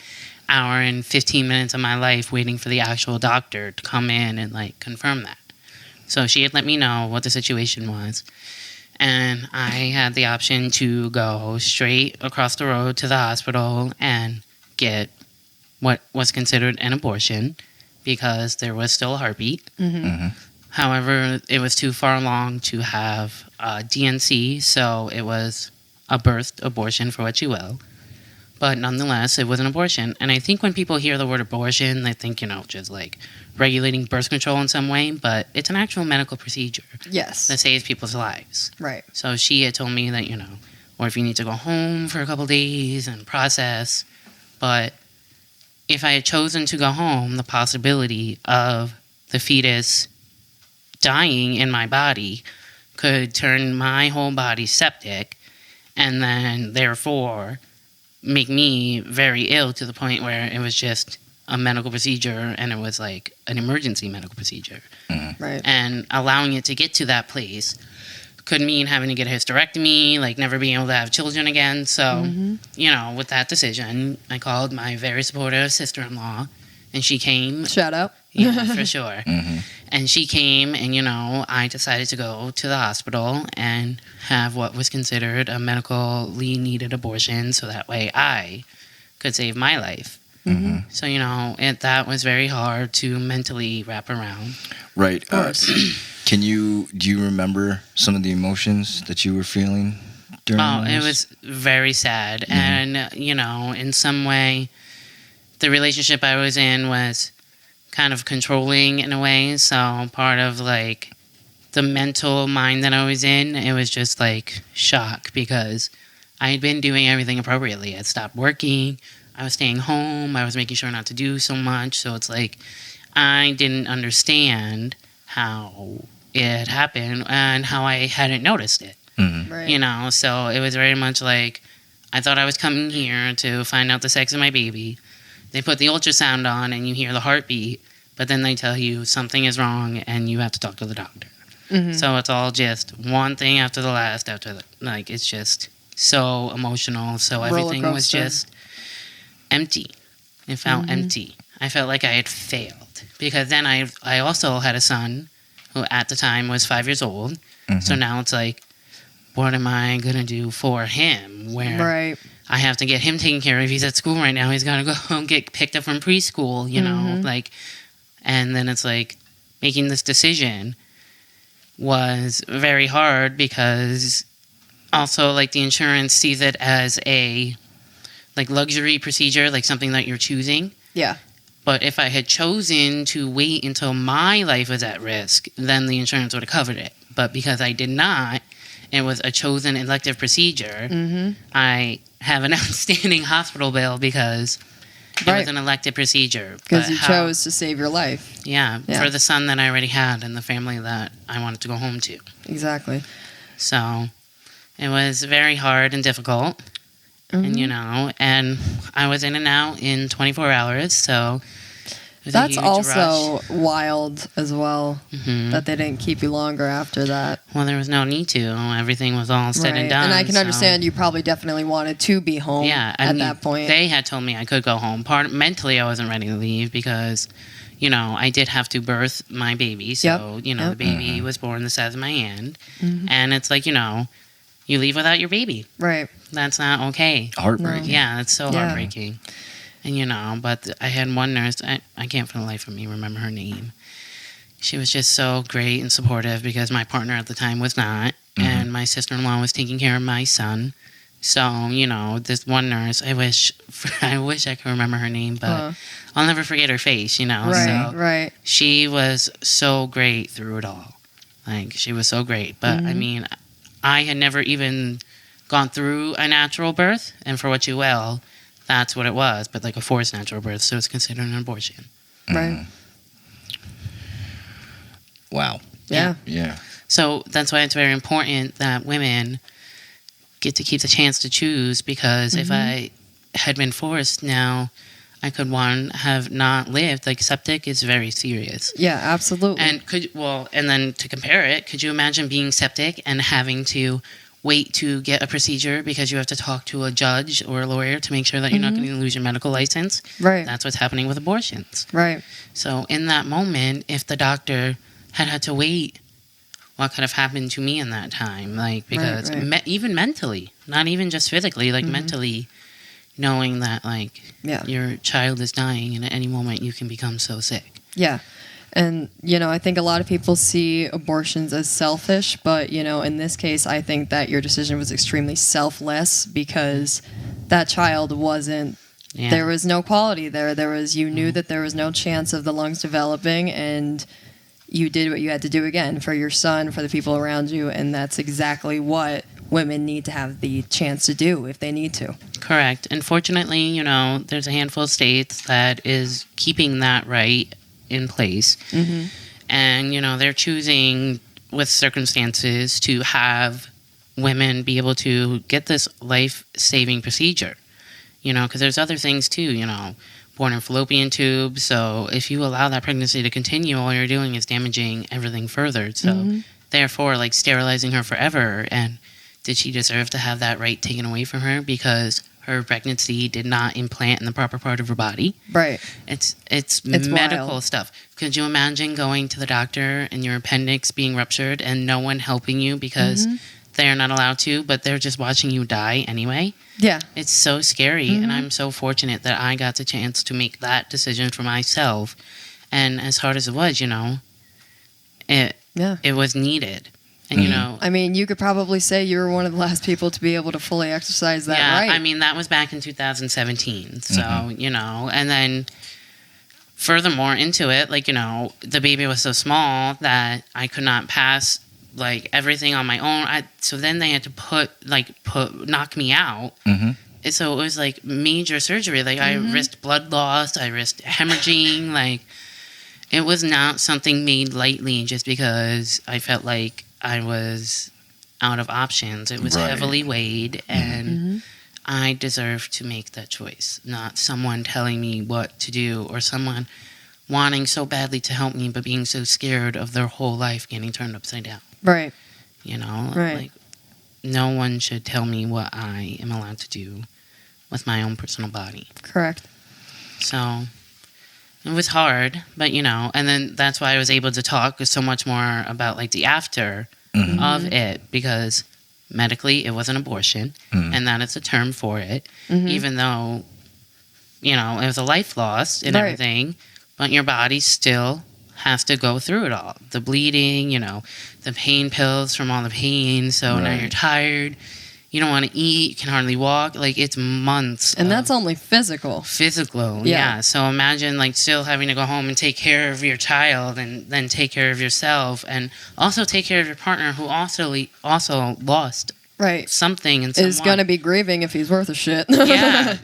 hour and 15 minutes of my life waiting for the actual doctor to come in and, like, confirm that. So she had let me know what the situation was. And I had the option to go straight across the road to the hospital and get what was considered an abortion because there was still a heartbeat. However, it was too far along to have DNC, so it was a birthed abortion for what you will. But nonetheless, it was an abortion. And I think when people hear the word abortion, they think, just like regulating birth control in some way, but it's an actual medical procedure Yes. that saves people's lives. Right. So she had told me that, or if you need to go home for a couple days and process. But if I had chosen to go home, the possibility of the fetus dying in my body could turn my whole body septic and then therefore make me very ill to the point where it was just a medical procedure and it was like an emergency medical procedure. Right. And allowing it to get to that place could mean having to get a hysterectomy, like never being able to have children again. So, with that decision, I called my very supportive sister-in-law and she came. Shout out. Yeah, for sure. And she came and, I decided to go to the hospital and have what was considered a medically needed abortion so that way I could save my life. So, that was very hard to mentally wrap around. Right. Do you remember some of the emotions that you were feeling during it was very sad. And, in some way, the relationship I was in was kind of controlling in a way. So part of like the mental mind that I was in, it was just like shock because I had been doing everything appropriately. I'd stopped working. I was staying home. I was making sure not to do so much. So it's like I didn't understand how it had happened and how I hadn't noticed it. Right. So it was very much like I thought I was coming here to find out the sex of my baby. They put the ultrasound on and you hear the heartbeat, but then they tell you something is wrong and you have to talk to the doctor. So it's all just one thing after the last, it's just so emotional. So everything was just empty. It felt empty. I felt like I had failed because then I also had a son who at the time was 5 years old. So now it's like, what am I going to do for him? Where I have to get him taken care of. He's at school right now. He's got to go get picked up from preschool, and then it's like making this decision was very hard because also like the insurance sees it as a like luxury procedure, like something that you're choosing. Yeah. But if I had chosen to wait until my life was at risk, then the insurance would have covered it. But because I did not, it was a chosen elective procedure, I have an outstanding hospital bill because it was an elective procedure. Because you chose to save your life. Yeah, for the son that I already had and the family that I wanted to go home to. Exactly. So it was very hard and difficult. And, and I was in and out in 24 hours, so it was That's a huge also rush. wild as well, that they didn't keep you longer after that. Well, there was no need to. Everything was all said and done. And I can so. understand you probably definitely wanted to be home at that point. They had told me I could go home. Mentally, I wasn't ready to leave because, I did have to birth my baby. So, the baby was born the size of my hand. And it's like, you leave without your baby. Right. That's not okay. Heartbreaking. No. Yeah, that's so heartbreaking. And, but I had one nurse, I can't for the life of me remember her name. She was just so great and supportive because my partner at the time was not. And my sister-in-law was taking care of my son. So, this one nurse, I wish I could remember her name, but I'll never forget her face, Right. She was so great through it all. Like, she was so great. But, I mean, I had never even gone through a natural birth, and for what you will, that's what it was, but like a forced natural birth, so it's considered an abortion. Right. Wow. Yeah. So that's why it's very important that women get to keep the chance to choose, because if I had been forced, now I could, have not lived. Like, septic is very serious. Yeah, absolutely. And and then to compare it, could you imagine being septic and having to wait to get a procedure because you have to talk to a judge or a lawyer to make sure that you're not going to lose your medical license? Right. That's what's happening with abortions. Right. So in that moment, if the doctor had to wait what could have happened to me in that time. Like, because Right. even mentally, not even just physically, like mentally, knowing that, like, Yeah. your child is dying and at any moment you can become so sick. Yeah. And, I think a lot of people see abortions as selfish, but, in this case, I think that your decision was extremely selfless because that child wasn't, Yeah. there was no quality there. You knew that there was no chance of the lungs developing, and you did what you had to do again for your son, for the people around you, and that's exactly what women need to have the chance to do if they need to. Correct. Unfortunately, there's a handful of states that is keeping that right in place. Mm-hmm. And, they're choosing with circumstances to have women be able to get this life-saving procedure. Because there's other things too, born in fallopian tubes. So if you allow that pregnancy to continue, all you're doing is damaging everything further. So therefore, like, sterilizing her forever. And did she deserve to have that right taken away from her because her pregnancy did not implant in the proper part of her body? Right. It's medical wild. stuff. Could you imagine going to the doctor and your appendix being ruptured and no one helping you because they're not allowed to, but they're just watching you die anyway? Yeah. It's so scary, and I'm so fortunate that I got the chance to make that decision for myself. And as hard as it was, it was needed. And, I mean, you could probably say you were one of the last people to be able to fully exercise that right. I mean, that was back in 2017. So, and then furthermore into it, like, the baby was so small that I could not pass, like, everything on my own. So then they had to knock me out. And so it was like major surgery. Like, I risked blood loss. I risked hemorrhaging. Like, it was not something made lightly just because I felt like I was out of options. It was heavily weighed, and I deserved to make that choice, not someone telling me what to do or someone wanting so badly to help me but being so scared of their whole life getting turned upside down. Right. Right. Like, no one should tell me what I am allowed to do with my own personal body. Correct. So it was hard, but, and then that's why I was able to talk so much more about, like, the after of it, because medically it was an abortion, and that is a term for it, even though, it was a life loss and everything, but your body still has to go through it all. The bleeding, the pain pills from all the pain, so now you're tired. You don't want to eat. You can hardly walk. Like, it's months. And that's only physical. Physical, yeah. So imagine, like, still having to go home and take care of your child and then take care of yourself and also take care of your partner who also lost something and someone. Is going to be grieving if he's worth a shit. Yeah,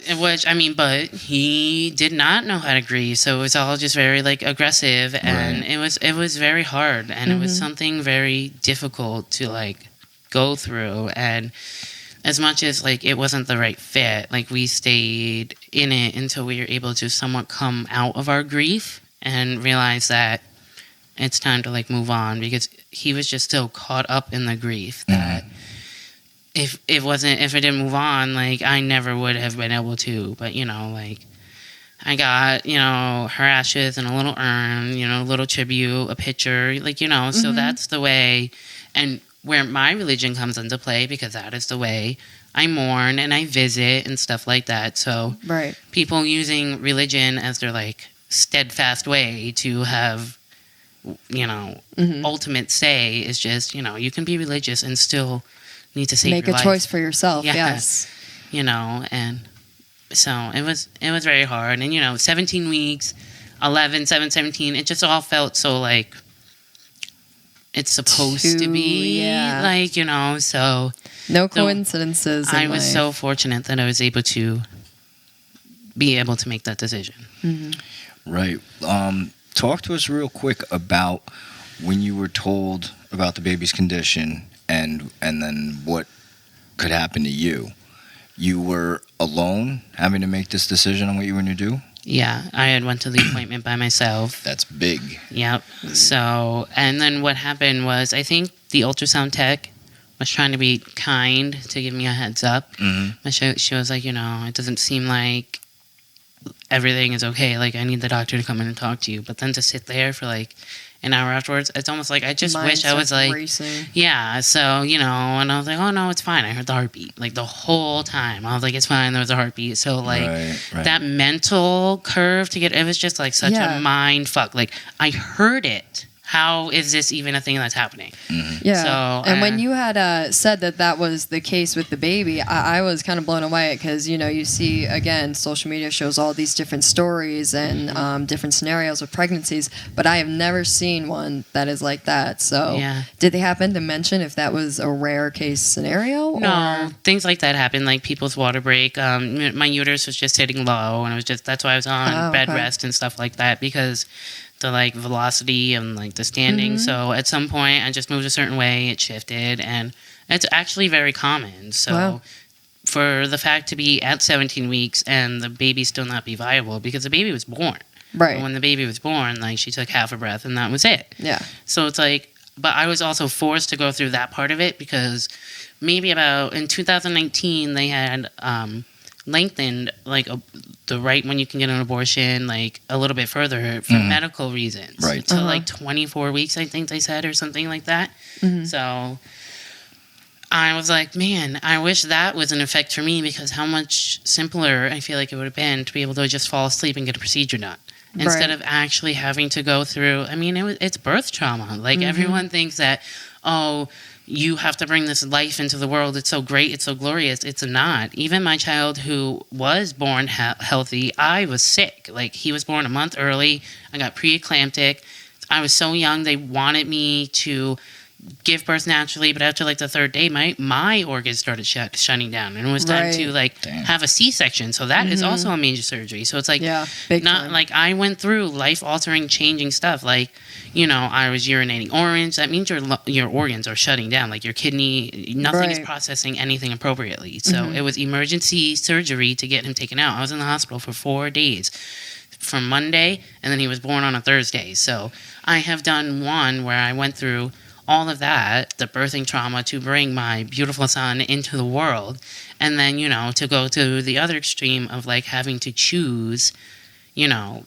but he did not know how to grieve. So it was all just very, like, aggressive. And it was very hard. And it was something very difficult to, like, go through. And as much as, like, it wasn't the right fit, like, we stayed in it until we were able to somewhat come out of our grief and realize that it's time to, like, move on, because he was just so caught up in the grief that if it didn't move on, like, I never would have been able to. But, like, I got, her ashes in a little urn, a little tribute, a picture, like, so that's the way. And where my religion comes into play, because that is the way I mourn and I visit and stuff like that. So people using religion as their, like, steadfast way to have, ultimate say is just, you can be religious and still need to save make your a life. choice for yourself. Yes. And so it was very hard. And, 17 weeks, 11, 7, 17, it just all felt so, like, it's supposed to be, like, so. No coincidences. I was so fortunate that I was able to make that decision. Right. Talk to us real quick about when you were told about the baby's condition and then what could happen to you. You were alone having to make this decision on what you were going to do? Yeah, I had went to the appointment by myself. That's big. Yep. So, and then what happened was, I think the ultrasound tech was trying to be kind to give me a heads up. But she was like, it doesn't seem like everything is okay. Like, I need the doctor to come in and talk to you. But then to sit there for like an hour afterwards, it's almost like I just Mind wish I was starts like, racing. yeah. So, you know, and I was like, oh no, it's fine. I heard the heartbeat like the whole time. I was like, it's fine. There was a heartbeat. So like Right. that mental curve to get, it was just like such Yeah. a mind fuck. Like, I heard it. How is this even a thing that's happening? Yeah. So, and when you had said that was the case with the baby, I was kind of blown away because, you know, you see, again, social media shows all these different stories and different scenarios of pregnancies, but I have never seen one that is like that. So Yeah. did they happen to mention if that was a rare case scenario? No, Or? things like that happen, like people's water break. My uterus was just sitting low, and it was just, that's why I was on Oh, bed okay. rest and stuff like that, because the like velocity and like the standing. Mm-hmm. So at some point, I just moved a certain way, it shifted, and it's actually very common. So Wow. for the fact to be at 17 weeks and the baby still not be viable, because the baby was born. Right. And when the baby was born, like, she took half a breath, and that was it. Yeah. So it's like, but I was also forced to go through that part of it because maybe about in 2019 they had lengthened like the right when you can get an abortion like a little bit further for medical reasons. Right. So like 24 weeks, I think they said, or something like that. So I was like, man, I wish that was an effect for me, because how much simpler I feel like it would have been to be able to just fall asleep and get a procedure done. Instead Right. of actually having to go through, I mean, it's birth trauma. Like, everyone thinks that, oh, you have to bring this life into the world. It's so great. It's so glorious. It's not. Even my child who was born healthy, I was sick. Like, he was born a month early. I got preeclamptic. I was so young. They wanted me to give birth naturally, but after like the third day, my organs started shutting down, and it was time Right. to like Damn. have a C-section. So that is also a major surgery. So it's like, Yeah. Big not time. like I went through life-altering, changing stuff. Like, you know, I was urinating orange. That means your organs are shutting down. Like, your kidney, nothing is Right. processing anything appropriately. So it was emergency surgery to get him taken out. I was in the hospital for 4 days, from Monday, and then he was born on a Thursday. So I have done one where I went through all of that, the birthing trauma to bring my beautiful son into the world, and then, you know, to go to the other extreme of like having to choose, you know,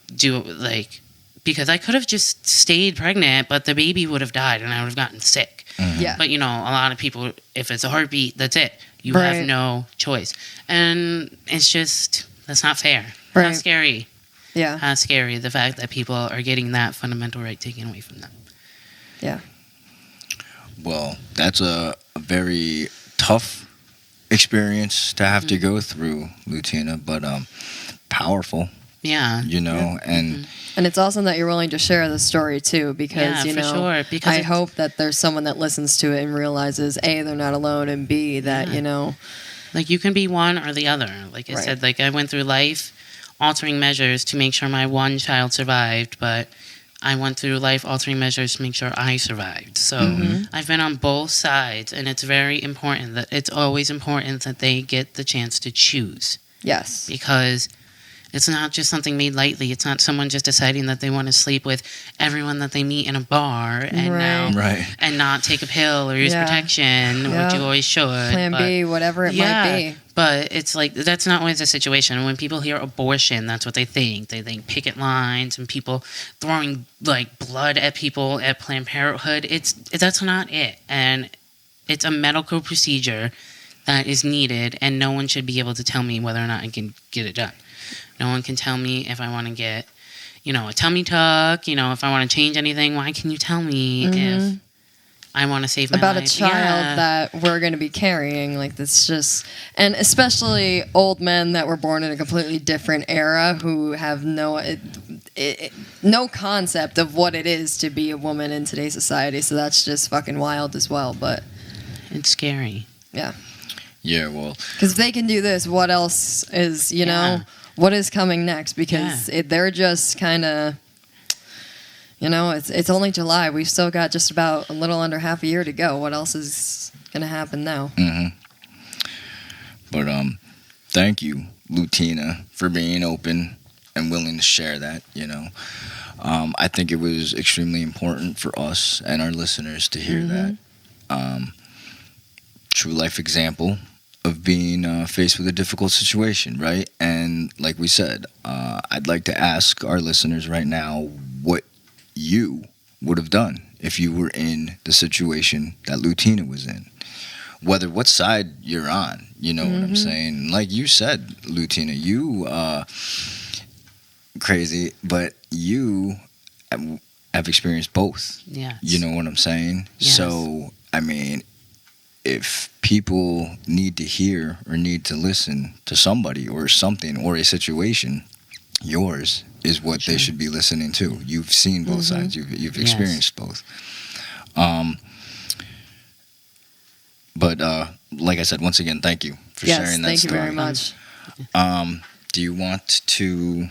because I could have just stayed pregnant, but the baby would have died and I would have gotten sick. Yeah. But, you know, a lot of people, if it's a heartbeat, that's it. You Right. have no choice. And it's just, that's not fair. Right. How scary. Yeah. How scary the fact that people are getting that fundamental right taken away from them. Yeah. Well, that's a very tough experience to have to go through, LuTena, but powerful, Yeah. you know, and And it's awesome that you're willing to share the story too, because Yeah, you for know, sure, because I it's- hope that there's someone that listens to it and realizes A, they're not alone, and B, that Yeah. you know, Like, you can be one or the other. Like I Right. said, like, I went through life altering measures to make sure my one child survived, but I went through life altering measures to make sure I survived. So I've been on both sides, and it's very important that it's always important that they get the chance to choose, yes, because it's not just something made lightly. It's not someone just deciding that they want to sleep with everyone that they meet in a bar and Right. right. and not take a pill or use Yeah. protection, Yeah. which you always should. Plan but- B, whatever it might be. But it's like, that's not always the situation. When people hear abortion, that's what they think. They think picket lines and people throwing like blood at people at Planned Parenthood. That's not it. And it's a medical procedure that is needed, and no one should be able to tell me whether or not I can get it done. No one can tell me if I want to get, you know, a tummy tuck, you know, if I want to change anything. Why can you tell me if I want to save my About life? a child Yeah. that we're going to be carrying, like that's just, and especially old men that were born in a completely different era who have no concept of what it is to be a woman in today's society. So that's just fucking wild as well. But It's scary. yeah, Yeah, well, because if they can do this, what else is, you know, Yeah. what is coming next? Because they're just kind of, you know, it's only July. We've still got just about a little under half a year to go. What else is going to happen now? but thank you, LuTena, for being open and willing to share that, you know. I think it was extremely important for us and our listeners to hear that. True life example of being faced with a difficult situation, right? And like we said, I'd like to ask our listeners right now what you would have done if you were in the situation that LuTena was in. Whether what side you're on, you know what I'm saying? Like you said, LuTena, you crazy, but you have experienced both. Yes. You know what I'm saying? Yes. So, I mean, if people need to hear or need to listen to somebody or something or a situation, yours is what they should be listening to. You've seen both sides. You've experienced both. But like I said, once again, thank you for sharing that thank story. you very much. Do you want to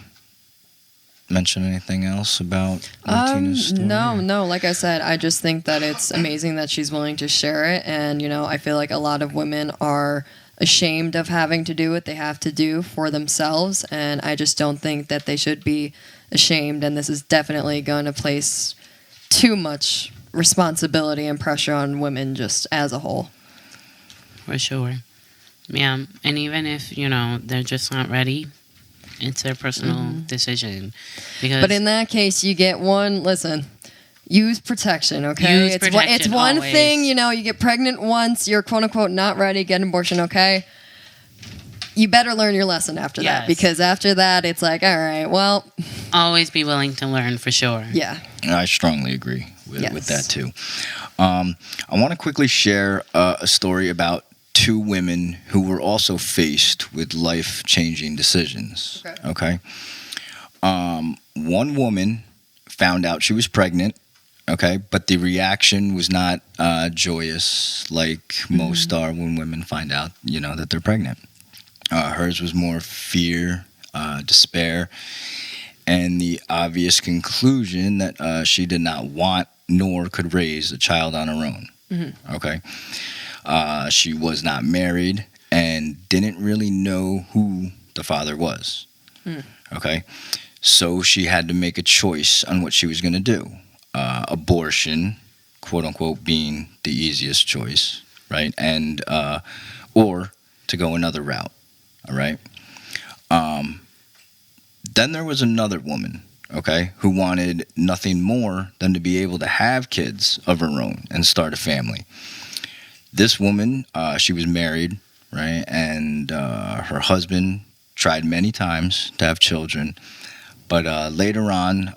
mention anything else about LuTena's story? No. Like I said, I just think that it's amazing that she's willing to share it. And, I feel like a lot of women are ashamed of having to do what they have to do for themselves. And I just don't think that they should be ashamed. And this is definitely going to place too much responsibility and pressure on women just as a whole. For sure. Yeah. And even if, they're just not ready, it's their personal decision. But in that case, you get use protection, okay? Use protection it's one always. thing, you get pregnant once, you're quote unquote not ready, get an abortion, okay? You better learn your lesson after that, because after that, it's like, all right, well. Always be willing to learn, for sure. Yeah. I strongly agree with that, too. I want to quickly share a story about two women who were also faced with life-changing decisions. Okay. One woman found out she was pregnant. Okay, but the reaction was not joyous like most are when women find out, that they're pregnant. Hers was more fear, despair, and the obvious conclusion that she did not want nor could raise a child on her own. Okay. She was not married and didn't really know who the father was. Okay. So she had to make a choice on what she was going to do. Abortion, quote unquote, being the easiest choice, right? And, or to go another route. All right. Then there was another woman, okay, who wanted nothing more than to be able to have kids of her own and start a family. This woman, she was married, right, and her husband tried many times to have children, but later on,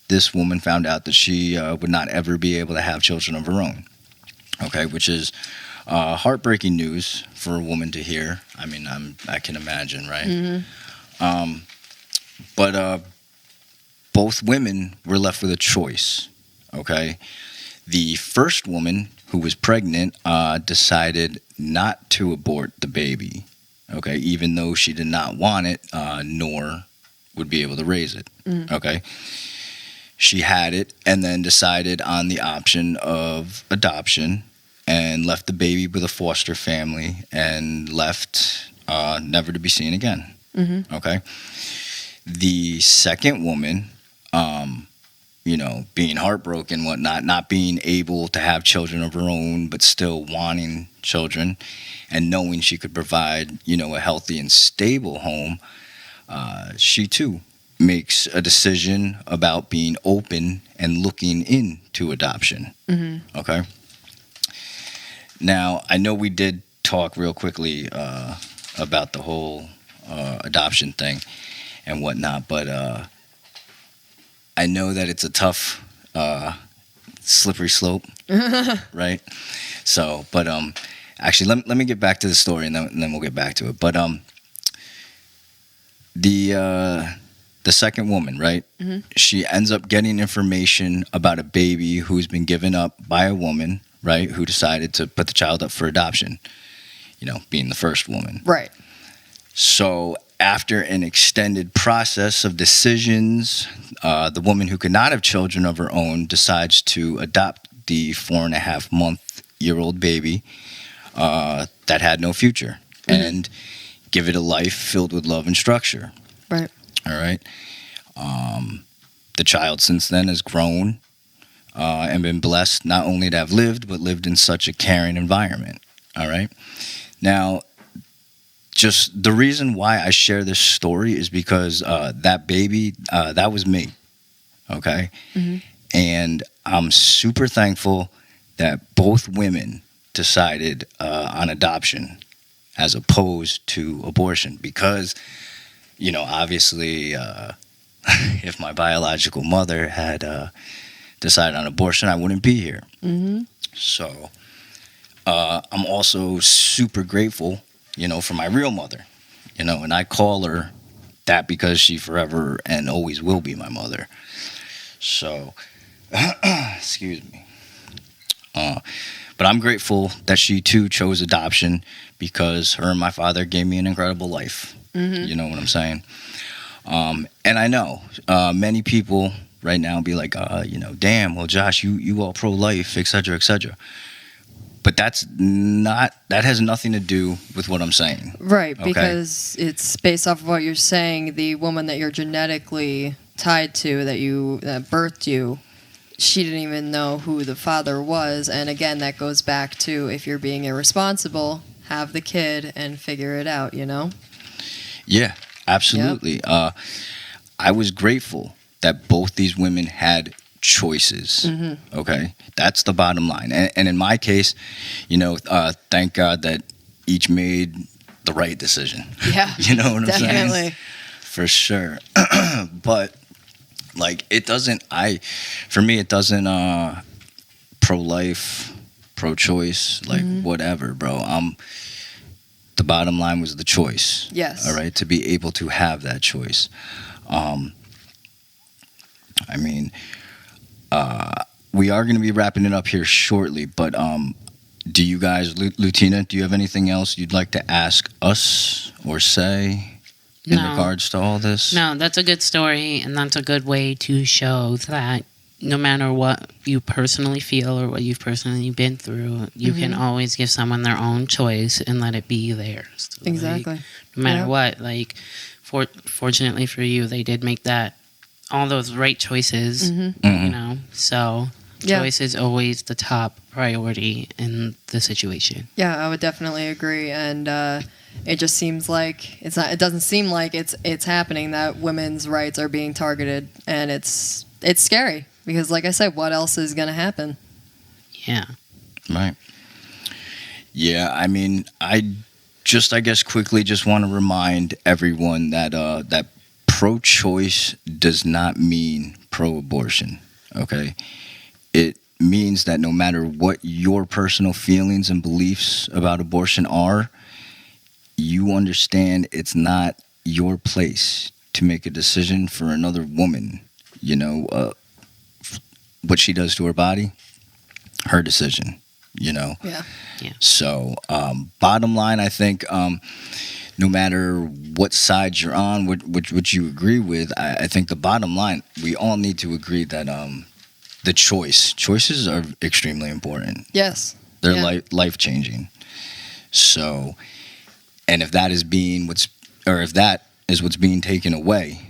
this woman found out that she would not ever be able to have children of her own, okay, which is heartbreaking news for a woman to hear. I mean, I can imagine, right? But both women were left with a choice, okay? The first woman, who was pregnant, decided not to abort the baby, okay, even though she did not want it, nor would be able to raise it, okay? She had it and then decided on the option of adoption and left the baby with a foster family and left never to be seen again, okay? The second woman, being heartbroken, whatnot, not being able to have children of her own, but still wanting children and knowing she could provide, a healthy and stable home, she too makes a decision about being open and looking into adoption. Okay. Now, I know we did talk real quickly about the whole adoption thing and whatnot, but I know that it's a tough, slippery slope, right? So, but actually, let me get back to the story, and then we'll get back to it. But the second woman, right? She ends up getting information about a baby who's been given up by a woman, right? Who decided to put the child up for adoption. Being the first woman, Right. So after an extended process of decisions, the woman who could not have children of her own decides to adopt the 4.5-month-old baby that had no future and give it a life filled with love and structure. Right. All right. The child since then has grown and been blessed not only to have lived, but lived in such a caring environment. All right. Now, just the reason why I share this story is because that baby, that was me. Okay. And I'm super thankful that both women decided on adoption as opposed to abortion because, obviously, if my biological mother had decided on abortion, I wouldn't be here. So I'm also super grateful, for my real mother, and I call her that because she forever and always will be my mother. So, excuse me. But I'm grateful that she too chose adoption because her and my father gave me an incredible life. You know what I'm saying? And I know many people right now be like, damn, well, Josh, you all pro-life, et cetera, et cetera. But that has nothing to do with what I'm saying. Right, okay? because it's based off of what you're saying. The woman that you're genetically tied to, that birthed you, she didn't even know who the father was. And again, that goes back to, if you're being irresponsible, have the kid and figure it out, Yeah, absolutely. Yep. I was grateful that both these women had choices. Okay, that's the bottom line. And in my case, thank God that each made the right decision. Yeah, you know what I'm definitely. saying? For sure. But like, for me, it doesn't pro-life, pro-choice, like whatever, bro. The bottom line was the choice. Yes. All right, to be able to have that choice. We are going to be wrapping it up here shortly, but do you guys, LuTena, do you have anything else you'd like to ask us or say in regards to all this? No, that's a good story, and that's a good way to show that no matter what you personally feel or what you've personally been through, you can always give someone their own choice and let it be theirs. Exactly. Like, no matter what, like, fortunately for you, they did make all those right choices, so choice is always the top priority in the situation. Yeah, I would definitely agree. And it just seems like it doesn't seem like it's happening, that women's rights are being targeted, and it's scary because, like I said, what else is going to happen? Yeah. Right. Yeah, I guess quickly just want to remind everyone that that pro-choice does not mean pro-abortion, okay? It means that no matter what your personal feelings and beliefs about abortion are, you understand it's not your place to make a decision for another woman. What she does to her body, her decision, Yeah. So, bottom line, I think no matter what side you're on, which you agree with, I think the bottom line, we all need to agree that the choices are extremely important. Yes. They're life-changing. So, and if that is what's being taken away,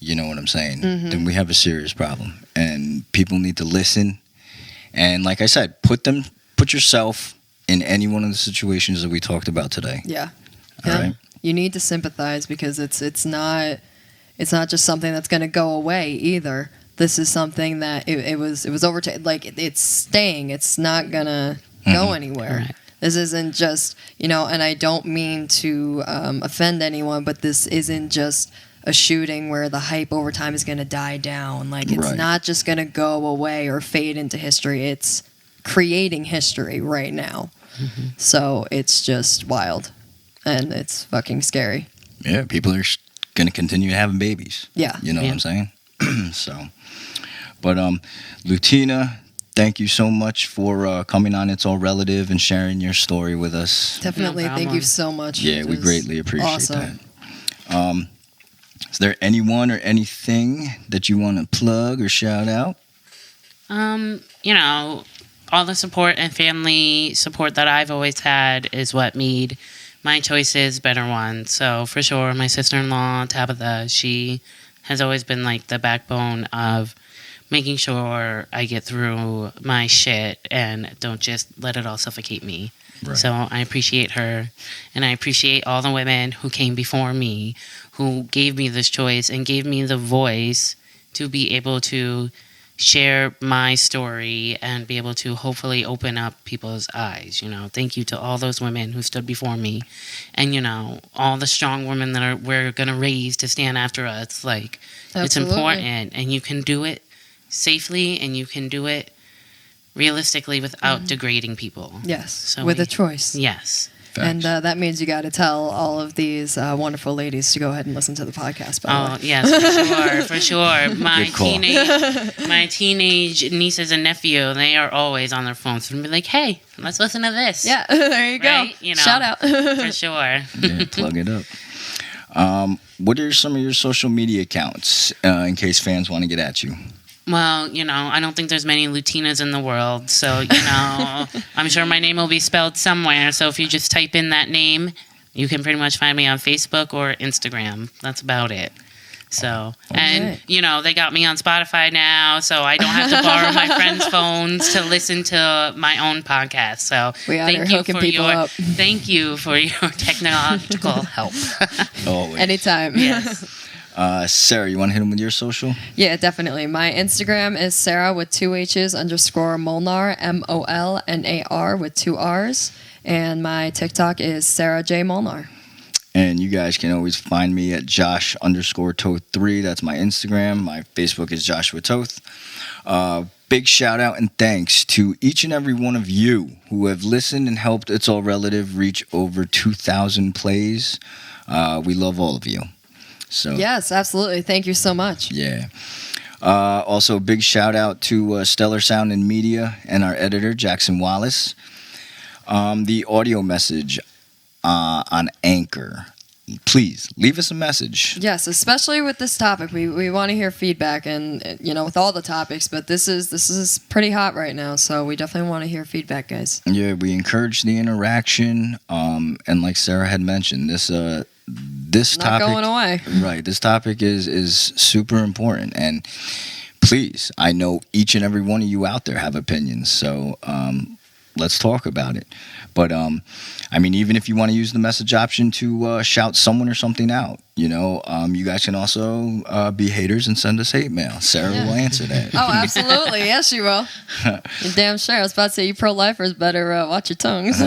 you know what I'm saying, then we have a serious problem. And people need to listen. And like I said, put yourself in any one of the situations that we talked about today. Yeah. All right? You need to sympathize because it's not just something that's going to go away either. This is something that it was overtaken. Like, it's staying. It's not going to go anywhere. Right. This isn't just, and I don't mean to offend anyone, but this isn't just a shooting where the hype over time is going to die down. Like, it's not just going to go away or fade into history. It's creating history right now. So it's just wild. And it's fucking scary. Yeah, people are going to continue having babies. Yeah. You know what I'm saying? So, but LuTena, thank you so much for coming on It's All Relative and sharing your story with us. Definitely. No Thank problem. you so much. Yeah, we greatly appreciate awesome. that. Is there anyone or anything that you want to plug or shout out? All the support and family support that I've always had is what made my choices better ones. So for sure, my sister-in-law, Tabitha, she has always been like the backbone of making sure I get through my shit and don't just let it all suffocate me. Right. So I appreciate her, and I appreciate all the women who came before me, who gave me this choice and gave me the voice to be able to share my story and be able to hopefully open up people's eyes. Thank you to all those women who stood before me, and all the strong women that we're gonna raise to stand after us. Like, it's Absolutely. important, and you can do it safely, and you can do it realistically without degrading people. Yes, So with a choice. Yes. And that means you got to tell all of these wonderful ladies to go ahead and listen to the podcast. By the way. Oh yes, for sure. Good call. My teenage nieces and nephew, they are always on their phones and be like, "Hey, let's listen to this." Yeah, there you go. Right? Shout out. For sure. Yeah, plug it up. What are some of your social media accounts in case fans want to get at you? Well, I don't think there's many LuTenas in the world, so I'm sure my name will be spelled somewhere. So if you just type in that name, you can pretty much find me on Facebook or Instagram. That's about it. So, and right. they got me on Spotify now, so I don't have to borrow my friends' phones to listen to my own podcast. So, We out here hooking people up. Thank you for your technological help. Always. Anytime. Yes. Sarah, you want to hit them with your social? Yeah, definitely. My Instagram is Sarah with 2 H's _ Molnar, Molnar with 2 R's. And my TikTok is Sarah J. Molnar. And you guys can always find me at Josh_Toth3. That's my Instagram. My Facebook is Joshua Toth. Big shout out and thanks to each and every one of you who have listened and helped It's All Relative reach over 2,000 plays. We love all of you. So Yes, absolutely. Thank you so much. yeah. Also, big shout out to Stellar Sound and Media and our editor, Jackson Wallace. The audio message on Anchor. Please leave us a message. Yes, especially with this topic. We want to hear feedback and with all the topics, but this is pretty hot right now, so we definitely want to hear feedback, guys. Yeah, we encourage the interaction. And like Sarah had mentioned, this Not topic going away. Right. This topic is super important, and please, I know each and every one of you out there have opinions, so let's talk about it. But even if you want to use the message option to shout someone or something out, you guys can also be haters and send us hate mail. Sarah will answer that. Oh, absolutely. Yes, she will. You're damn sure. I was about to say, you pro-lifers better watch your tongues.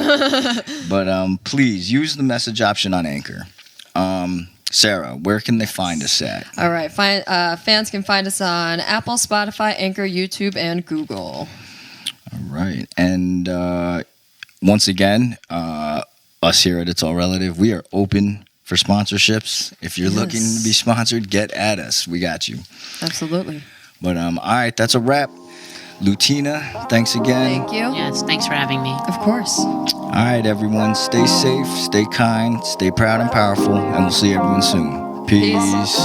But please use the message option on Anchor. Sarah, where can they find us at? All right. Fans can find us on Apple, Spotify, Anchor, YouTube, and Google. All right. And once again, us here at It's All Relative, we are open for sponsorships. If you're looking to be sponsored, get at us. We got you. Absolutely. But all right, that's a wrap. LuTena, thanks again. Thank you. Yes, thanks for having me. Of course. All right, everyone, stay safe, stay kind, stay proud and powerful, and we'll see everyone soon. Peace.